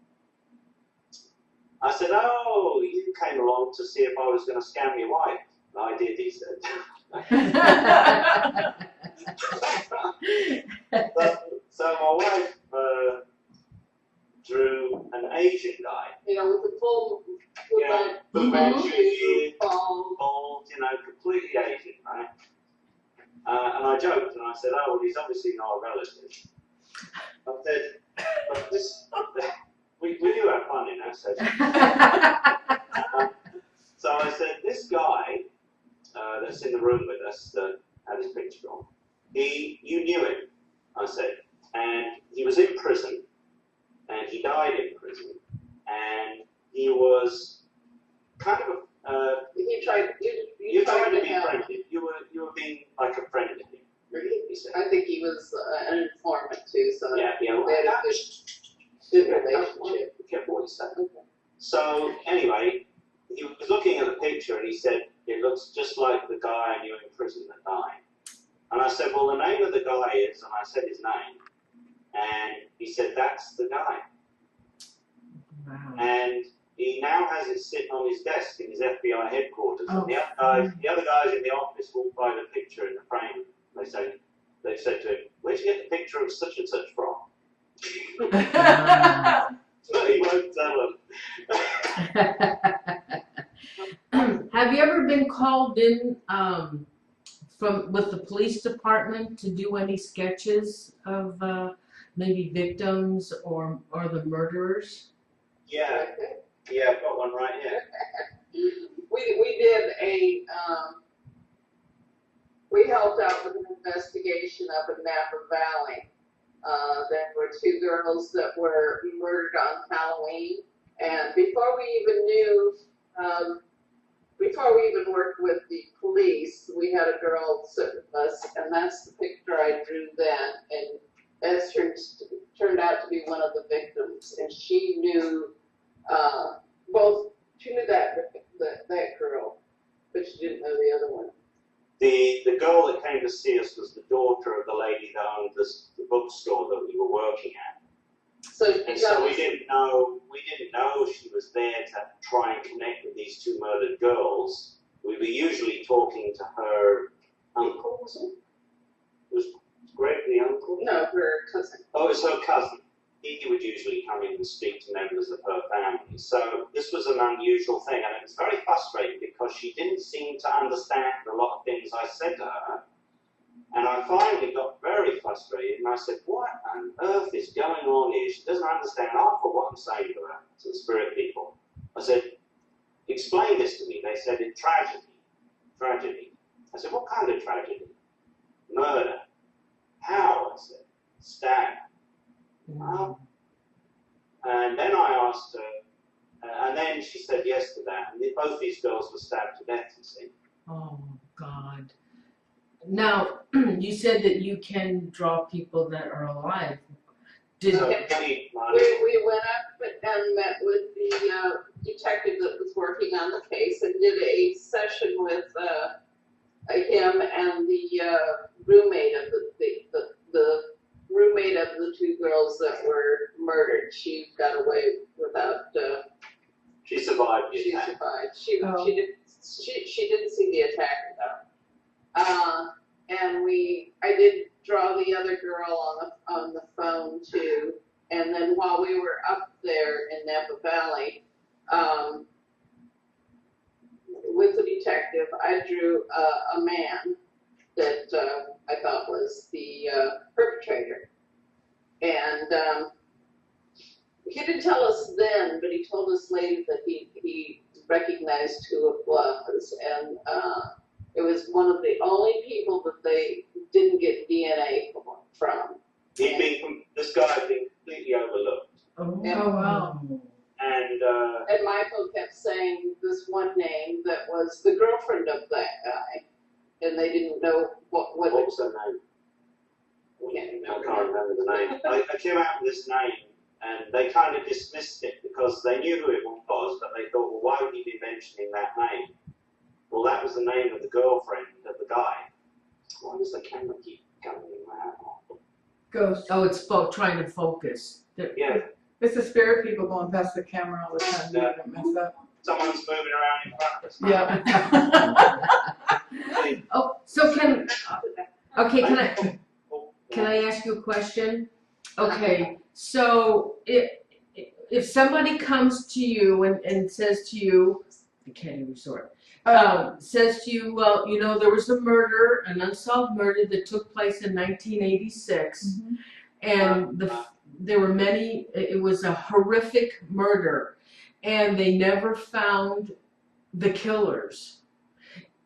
I said, oh, you came along to see if I was going to scam your wife. I did, he said. So my wife drew an Asian guy. You know, with the full, Yeah, the full red shoes, beard, bald. bald, you know, completely Asian, right? And I joked and I said, oh, well, he's obviously not a relative. I said, but this, we do have fun in our session. So I said, this guy that's in the room with us that had his picture on, you knew him, I said, and he was in prison, and he died in prison, and he was kind of You tried to be help. friendly. You were being like a friend to him. Really, he said. I think he was an informant too, so Yeah, well, they had a good relationship. Be careful what you say. Okay. So anyway, he was looking at the picture and he said, it looks just like the guy I knew in prison that died. And I said, well, the name of the guy is, and I said his name, and he said, that's the guy. Wow. And he now has it sitting on his desk in his FBI headquarters. Oh. And the other guys in the office walk by the picture in the frame. They said to him, where'd you get the picture of such and such from? But he won't tell them. Have you ever been called in with the police department to do any sketches of maybe victims or the murderers? Yeah, I've got one right here. We did we helped out with an investigation up in Napa Valley. There were two girls that were murdered on Halloween, and before we even worked with the police, we had a girl sit with us, and that's the picture I drew then, and that turned out to be one of the victims, and she knew she knew that girl, but she didn't know the other one. The girl that came to see us was the daughter of the lady that owned the bookstore that we were working at. So we didn't know she was there to try and connect with these two murdered girls. We were usually talking to her uncle, was it? Was Greg the uncle? No, her cousin. Oh, it was her cousin. He would usually come in and speak to members of her family. So this was an unusual thing, and it was very frustrating because she didn't seem to understand a lot of things I said to her. And I finally got very frustrated, and I said, what on earth is going on here? She doesn't understand half of what I'm saying to her, to the spirit people. I said, explain this to me. They said, it's tragedy. I said, what kind of tragedy? Murder. How? I said, stab. And then I asked her, and then she said yes to that. And both these girls were stabbed to death, you see. Oh, God. Now, you said that you can draw people that are alive. So, We went up and met with the detective that was working on the case and did a session with him and the roommate of the roommate of the two girls that were murdered. She got away without. she survived the She attack. survived. She didn't see the attack though. And I did draw the other girl on the phone too. And then while we were up there in Napa Valley, with the detective, I drew a man that I thought was the perpetrator. And he didn't tell us then, but he told us later that he recognized who it was. And it was one of the only people that they didn't get DNA from. This guy had been completely overlooked. Oh, Yeah. wow. And Michael kept saying this one name that was the girlfriend of that guy. And they didn't know what what was her name? can't I remember. can't remember the name. I came out with this name, and they kind of dismissed it because they knew who it was, but they thought, well, why would he be mentioning that name? Well, that was the name of the girlfriend of the guy. Why does the camera keep going around? Ghost. Oh, it's trying to focus. Yeah, It's the spirit people going past the camera all the time. You Yeah. don't mess up. someone's moving around in front of us. Yeah. Oh, so can I ask you a question? Okay, so if somebody comes to you and says to you, the Candy Resort, says to you, well, you know, there was a murder, an unsolved murder that took place in 1986, and there were many. It was a horrific murder, and they never found the killers.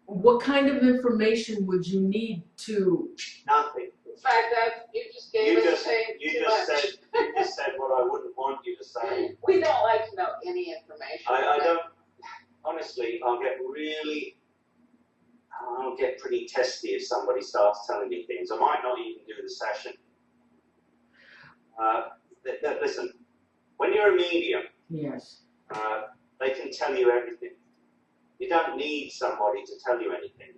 What kind of information would you need to? Nothing. In fact, you just gave You us just saying you too just much. said you just said what I wouldn't want you to say. We don't like to know any information. I don't. Honestly, I'll get pretty testy if somebody starts telling me things. I might not even do the session. Listen, when you're a medium, Yes. they can tell you everything. You don't need somebody to tell you anything.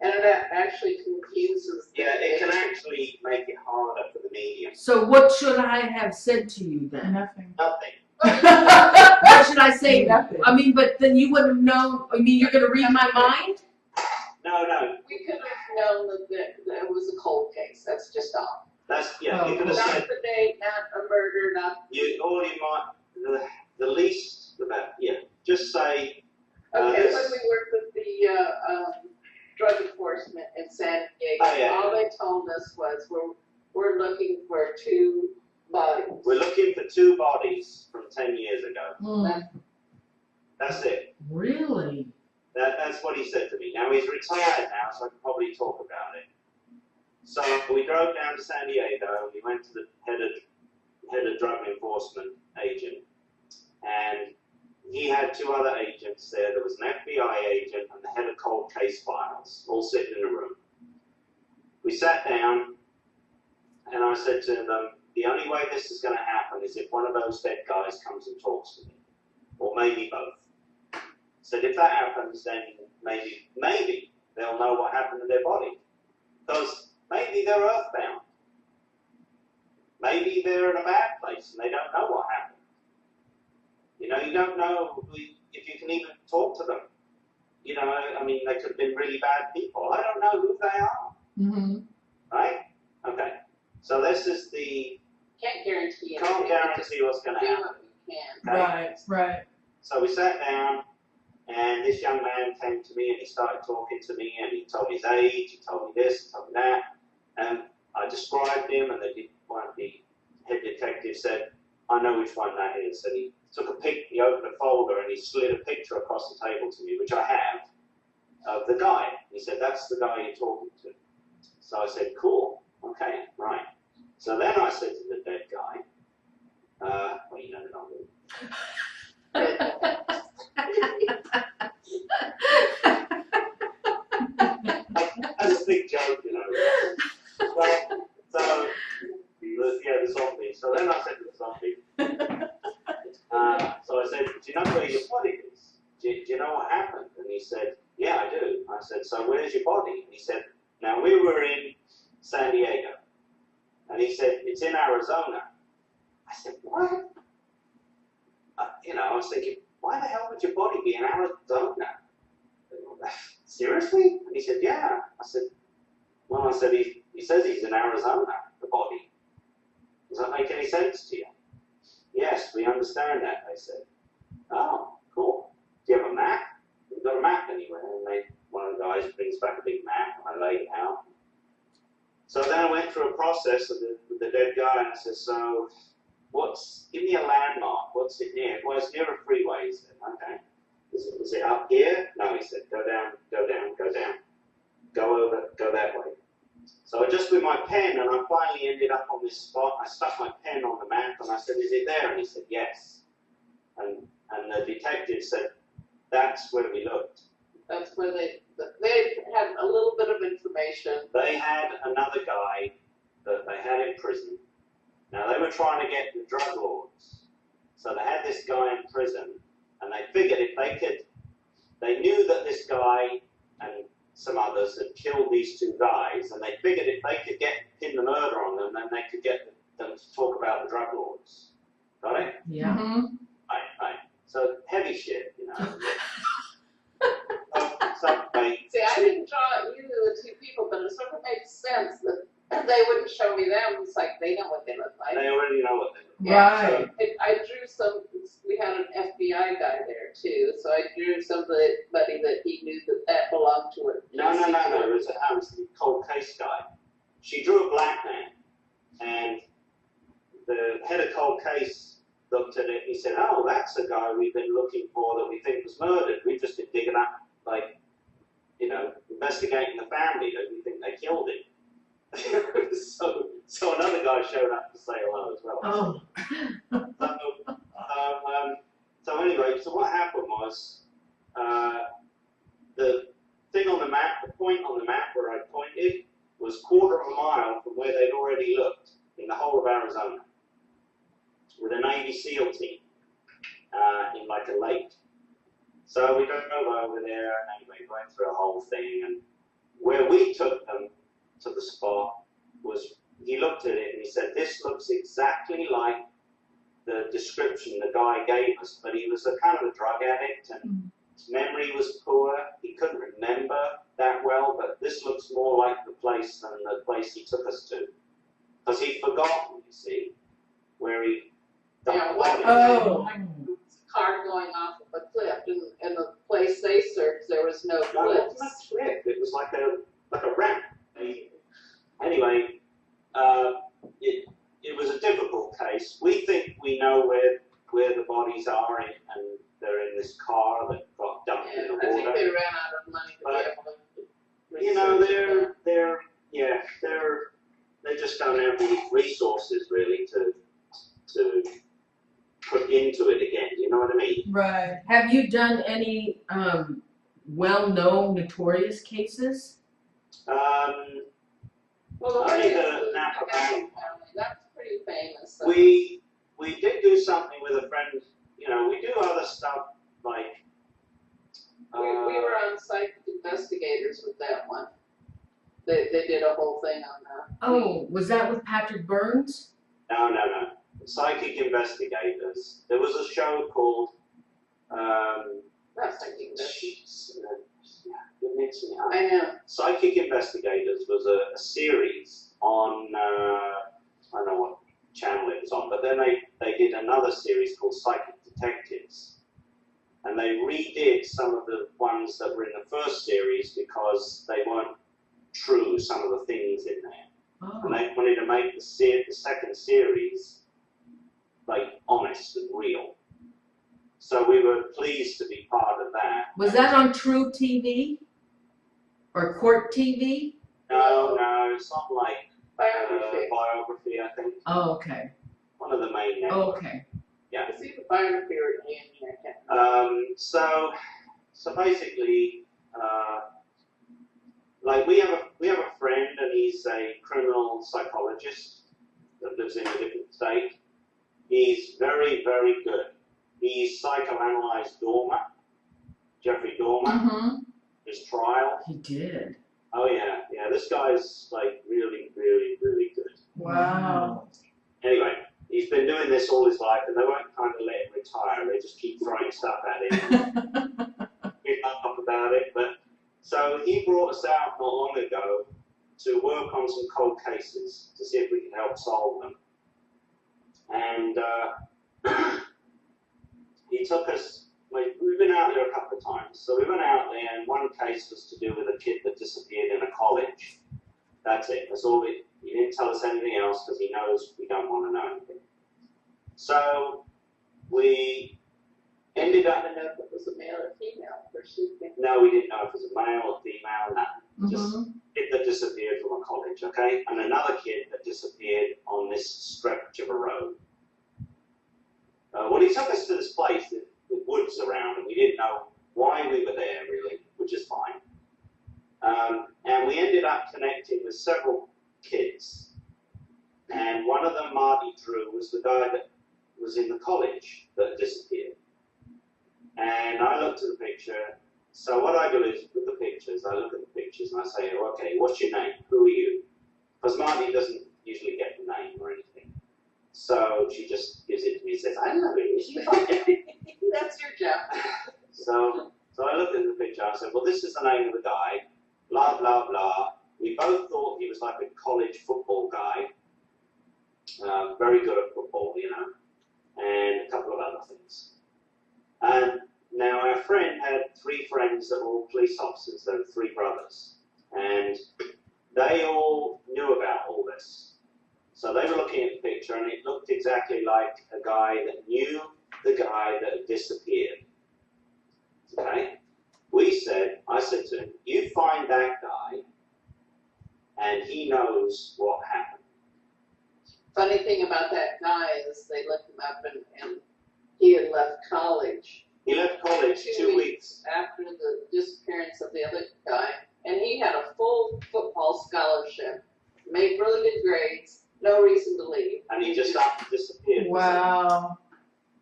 And it actually confuses. Yeah, it can actually make it harder for the medium. So what should I have said to you then? Nothing. Nothing. What should I say? Nothing. I mean, but then you wouldn't have known. I mean, you're going to read my mind? No. We could have known that it was a cold case. That's just all. You could have Not said the date, not a murder, not. all you might the least about just say. Okay, this- when we worked with the drug enforcement in San Diego, Oh, yeah. all they told us was we're looking for 2 bodies. We're looking for 2 bodies from 10 years ago. That's it. Really? That's what he said to me. Now he's retired now, so I can probably talk about it. So we drove down to San Diego. We went to the head of drug enforcement agent, and he had 2 other agents there. There was an FBI agent and the head of cold case files, all sitting in a room. We sat down, and I said to them, the only way this is going to happen is if one of those dead guys comes and talks to me, or maybe both. Said if that happens, then maybe they'll know what happened to their body, because maybe they're earthbound. Maybe they're in a bad place and they don't know what happened. You know, you don't know if you can even talk to them. You know, I mean, they could have been really bad people. I don't know who they are. Mm-hmm. Right? Okay. So this is the Can't guarantee anything. can't guarantee what's going to Do happen. what we can. Okay? Right. So we sat down, and this young man came to me, and he started talking to me, and he told me his age, he told me this, he told me that, and I described him, and one of the head detectives said, I know which one that is, and he took a pic, he opened a folder, and he slid a picture across the table to me, which I have, of the guy. He said, that's the guy you're talking to. So I said, cool, okay, right. So then I said to the dead guy, well, you know the number. That's a big joke, you know. Well, so, the zombie. So then I said to the zombie, so I said, do you know where your body is? Do you know what happened? And he said, yeah, I do. I said, so where's your body? And he said, now we were in San Diego. And he said, it's in Arizona. I said, what? I was thinking, why the hell would your body be in Arizona? Seriously? And he said, yeah. I said, he says he's in Arizona, the body. Does that make any sense to you? Yes, we understand that, they said. Oh, cool. Do you have a map? We've got a map anywhere. And one of the guys brings back a big map, and I laid it out. So then I went through a process with the dead guy, and I said, so give me a landmark. What's it near? Well, it's near a freeway. He said, okay. Was it up here? No, he said, go down, go down, go down. Go over, go that way. So just with my pen, and I finally ended up on this spot. I stuck my pen on the map, and I said, is it there? And he said, yes. And the detective said, that's where we looked. That's where they had a little bit of information. They had another guy that they had in prison. Now they were trying to get the drug lords. So they had this guy in prison, and they figured if they could, they knew that this guy and some others had killed these two guys, and they figured if they could pin the murder on them, then they could get them to talk about the drug lords. Got it? Yeah. Mhm. Right. So heavy shit, you know. So they, See, I didn't draw either of the two people, but it sort of makes sense that they wouldn't show me them. It's like they know what they look like. they already know what they look like. Yeah, Right. I drew some. We had an FBI guy there too, so I drew somebody that he knew that belonged to it. No. It was the cold case guy. She drew a black man, and the head of cold case looked at it. He said, "Oh, that's the guy we've been looking for that we think was murdered. We've just been digging up, like, you know, investigating the family that we think they killed him." so another guy showed up to say hello as well. Oh. So anyway, so what happened was the thing on the map, the point on the map where I pointed was quarter of a mile from where they'd already looked in the whole of Arizona with a Navy SEAL team in like a lake. So we drove over there and anyway, went through a whole thing, and where we took them to the spot was, he looked at it and he said, "This looks exactly like the description the guy gave us, but he was a kind of a drug addict and his memory was poor. He couldn't remember that well, but this looks more like the place than the place he took us to. Because he'd forgotten, you see, where he Yeah, what? Oh. Car going off of a cliff, and the place they searched, there was no No, it cliffs. wasn't a cliff. It was like a ramp. Anyway, it was a difficult case. We think we know where the bodies are, and they're in this car that got dumped Yeah, in the I think water. they ran out of money to be able to. You know, research they just don't have the resources really to put into it again. You know what I mean? Right. Have you done any well-known notorious cases? Well, the I one think is the the Napa family, that's pretty famous. So. We did do something with a friend. You know, we do other stuff like. We were on site investigators with that one. They did a whole thing on that. Oh, was that with Patrick Burns? No. Psychic investigators. There was a show called. That's like investigators. You're mixing it up. I know. Psychic Investigators was a series on, I don't know what channel it was on, but then they did another series called Psychic Detectives. And they redid some of the ones that were in the first series because they weren't true, some of the things in there. Oh. And they wanted to make the second series like honest and real. So we were pleased to be part of that. Was that on True TV? Or Court TV? No, it's not like Biography. I think. Oh, okay. One of the main Oh, networks. okay. I see the biography written in here. I can't- So basically, like we have a friend, and he's a criminal psychologist that lives in a different state. He's very, very good. He psychoanalyzed Dahmer, Jeffrey Dahmer, Mm-hmm. his trial. He did. Oh yeah. This guy's like really, really, really good. Wow. Anyway, he's been doing this all his life, and they won't kind of let him retire. They just keep throwing stuff at him. Keep up about it. But so he brought us out not long ago to work on some cold cases to see if we can help solve them. And he took us. We've been out there a couple of times. So we went out there, and one case was to do with a kid that disappeared in a college. That's it. That's all. He didn't tell us anything else because he knows we don't want to know anything. So we ended up. I don't know if it was a male or female for shooting. No, we didn't know if it was a male or female. No, just Mm-hmm. kid that disappeared from a college, okay, and another kid that disappeared on this stretch of a road. Well, he took us to this place with woods around, and we didn't know why we were there really, which is fine. And we ended up connecting with several kids And one of them, Marty drew, was the guy that was in the college that disappeared. And I looked at the picture. So what I do is with the pictures, I look at the pictures and I say, oh, okay, what's your name? Who are you? Because Marty doesn't usually get the name or anything. So she just gives it to me and says, I don't know who it is. You find it. That's your job. So I looked at the picture. I said, well, this is the name of the guy. Blah, blah, blah. We both thought he was like a college football guy. Very good at football, you know, and a couple of other things. And now our friend had 3 friends that were all police officers. They were 3 brothers. And they all knew about all this. So they were looking at the picture and it looked exactly like a guy that knew the guy that had disappeared. Okay? I said to him, you find that guy and he knows what happened. Funny thing about that guy is they looked him up and he had left college. He left college 2 weeks. After the disappearance of the other guy, and he had a full football scholarship, made really good grades, no reason to leave. And he just disappeared. Wow.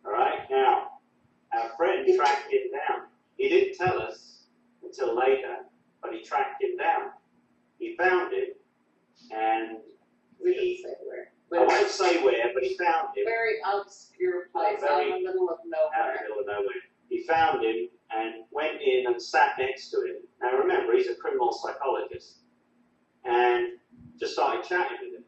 All right, now, our friend tracked him down. He didn't tell us until later, but he tracked him down. He found him, and We didn't say where. I won't say where, but he found him Very obscure place out in the middle of out in nowhere. the middle of nowhere. He found him and went in and sat next to him. Now remember, he's a criminal psychologist, and just started chatting with him.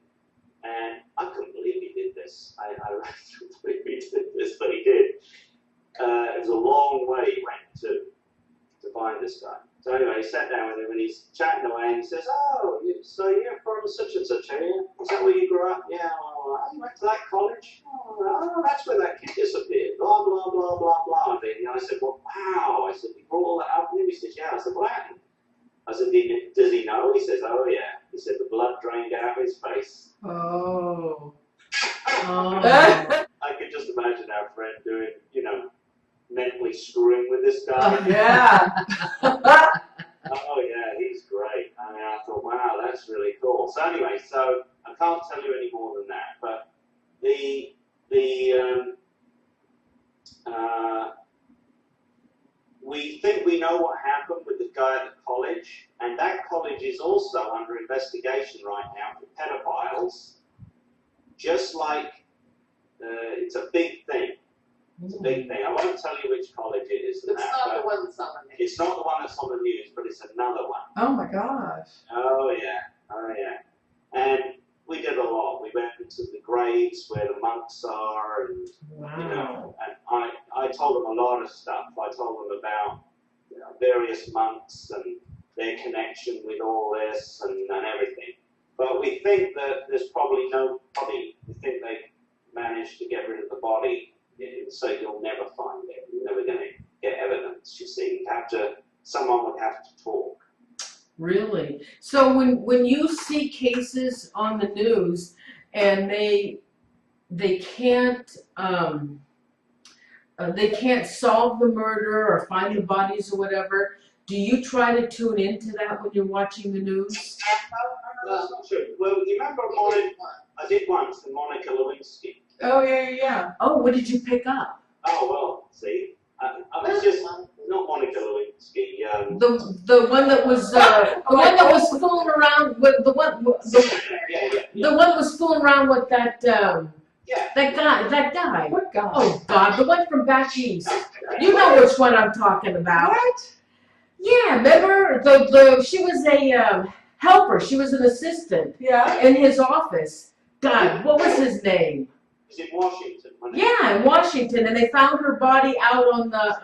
And I couldn't believe he did this. I really couldn't believe he did this, but he did. It was a long way he went to find this guy. So anyway, he sat down with him and he's chatting away and he says, oh, so you're from such and such area? Is that where you grew up? Yeah, well, you went to that college? Oh, that's where that kid disappeared. Blah, blah, blah, blah, blah. And I said, well, wow. I said, you brought all that up with him? He says, yeah. I said, what happened? I said, does he know? He says, oh, yeah. He said, the blood drained out of his face. Oh. Oh. I could just imagine our friend doing, mentally screwing with this guy. Yeah. Oh yeah, he's great. I mean, I thought, wow, that's really cool. So anyway, so I can't tell you any more than that. But we think we know what happened with the guy at the college, and that college is also under investigation right now for pedophiles. Just like it's a big thing. It's a big thing. I won't tell you which college it is. It's not the one that's on the news. It's not the one that's on the news, but it's another one. Oh my gosh. Oh yeah. And we did a lot. We went into the graves where the monks are, and Wow. and I told them a lot of stuff. I told them about various monks and their connection with all this and everything. But we think that there's probably no body. We think they managed to get rid of the body. So you'll never find it. You're never going to get evidence. You see, someone would have to talk. Really? So when you see cases on the news and they can't solve the murder or find the bodies or whatever, do you try to tune into that when you're watching the news? That's not true. Well, you remember I did once the Monica Lewinsky. Oh yeah. Oh, what did you pick up? Oh well, see, I was just not Monica Lewinsky. The one that was fooling around with the one that was fooling around with that guy. What guy? Oh God, the one from back east. You know which one I'm talking about. What? Yeah, remember she was a helper. She was an assistant Yeah. in his office. God, what was his name? It was in Washington. Wasn't it? Yeah, in Washington, and they found her body out on the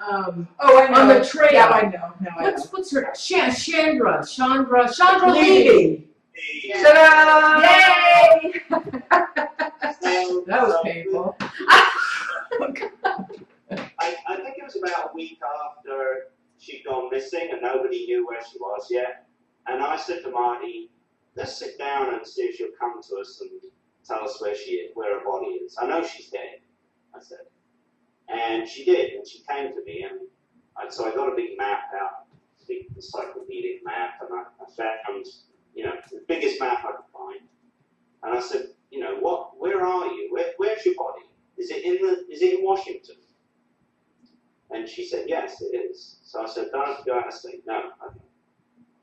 Oh, I know. on the trail. Yeah, I know. Now I know. What's her? Chandra Levy. The- Ta-da! Yay! That was painful. I think it was about a week after she'd gone missing and nobody knew where she was yet. And I said to Marty, let's sit down and see if she'll come to us and tell us where her body is. I know she's dead, I said. And she did, and she came to me, and so I got a big map out, a big encyclopedic map, and I found, the biggest map I could find. And I said, you know, where are you? Where's your body? Is it in Washington? And she said, yes, it is. So I said, don't have to go out of state. No. Okay.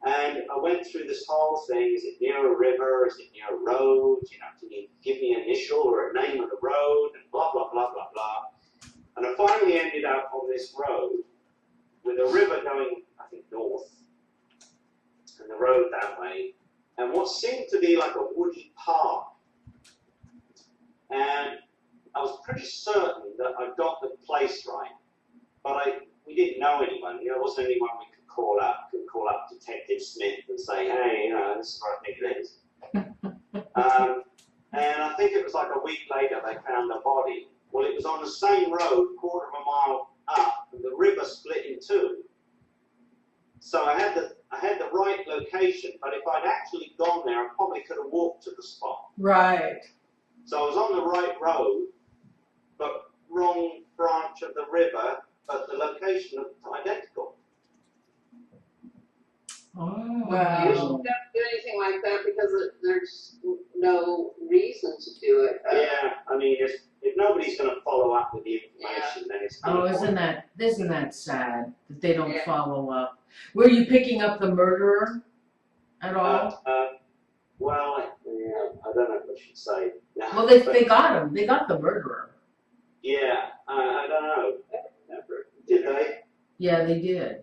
And I went through this whole thing. Is it near a river? Is it near a road? You know, can you give me an initial or a name of the road? And blah, blah, blah, blah, blah. And I finally ended up on this road with a river going, I think, north, and the road that way, and what seemed to be like a woody park. And I was pretty certain that I got the place right, but we didn't know anyone. You know, there wasn't anyone we could call up. Could call up Detective Smith and say, hey, you know, this is what I think it is. And I think it was like a week later they found the body. Well, it was on the same road, quarter of a mile up, and the river split in two. So I had the right location, but if I'd actually gone there, I probably could have walked to the spot. Right. So I was on the right road, but wrong branch of the river, but the location was identical. Oh. Wow. Usually don't do anything like that because there's no reason to do it. Yeah, I mean, if nobody's going to follow up with the information, then it's Oh, no isn't point. that sad that they don't Yeah. follow up? Were you picking up the murderer at all? Well, yeah, I don't know what I should say. Well, they got him. They got the murderer. Yeah, I don't know. Did they? Yeah, they did.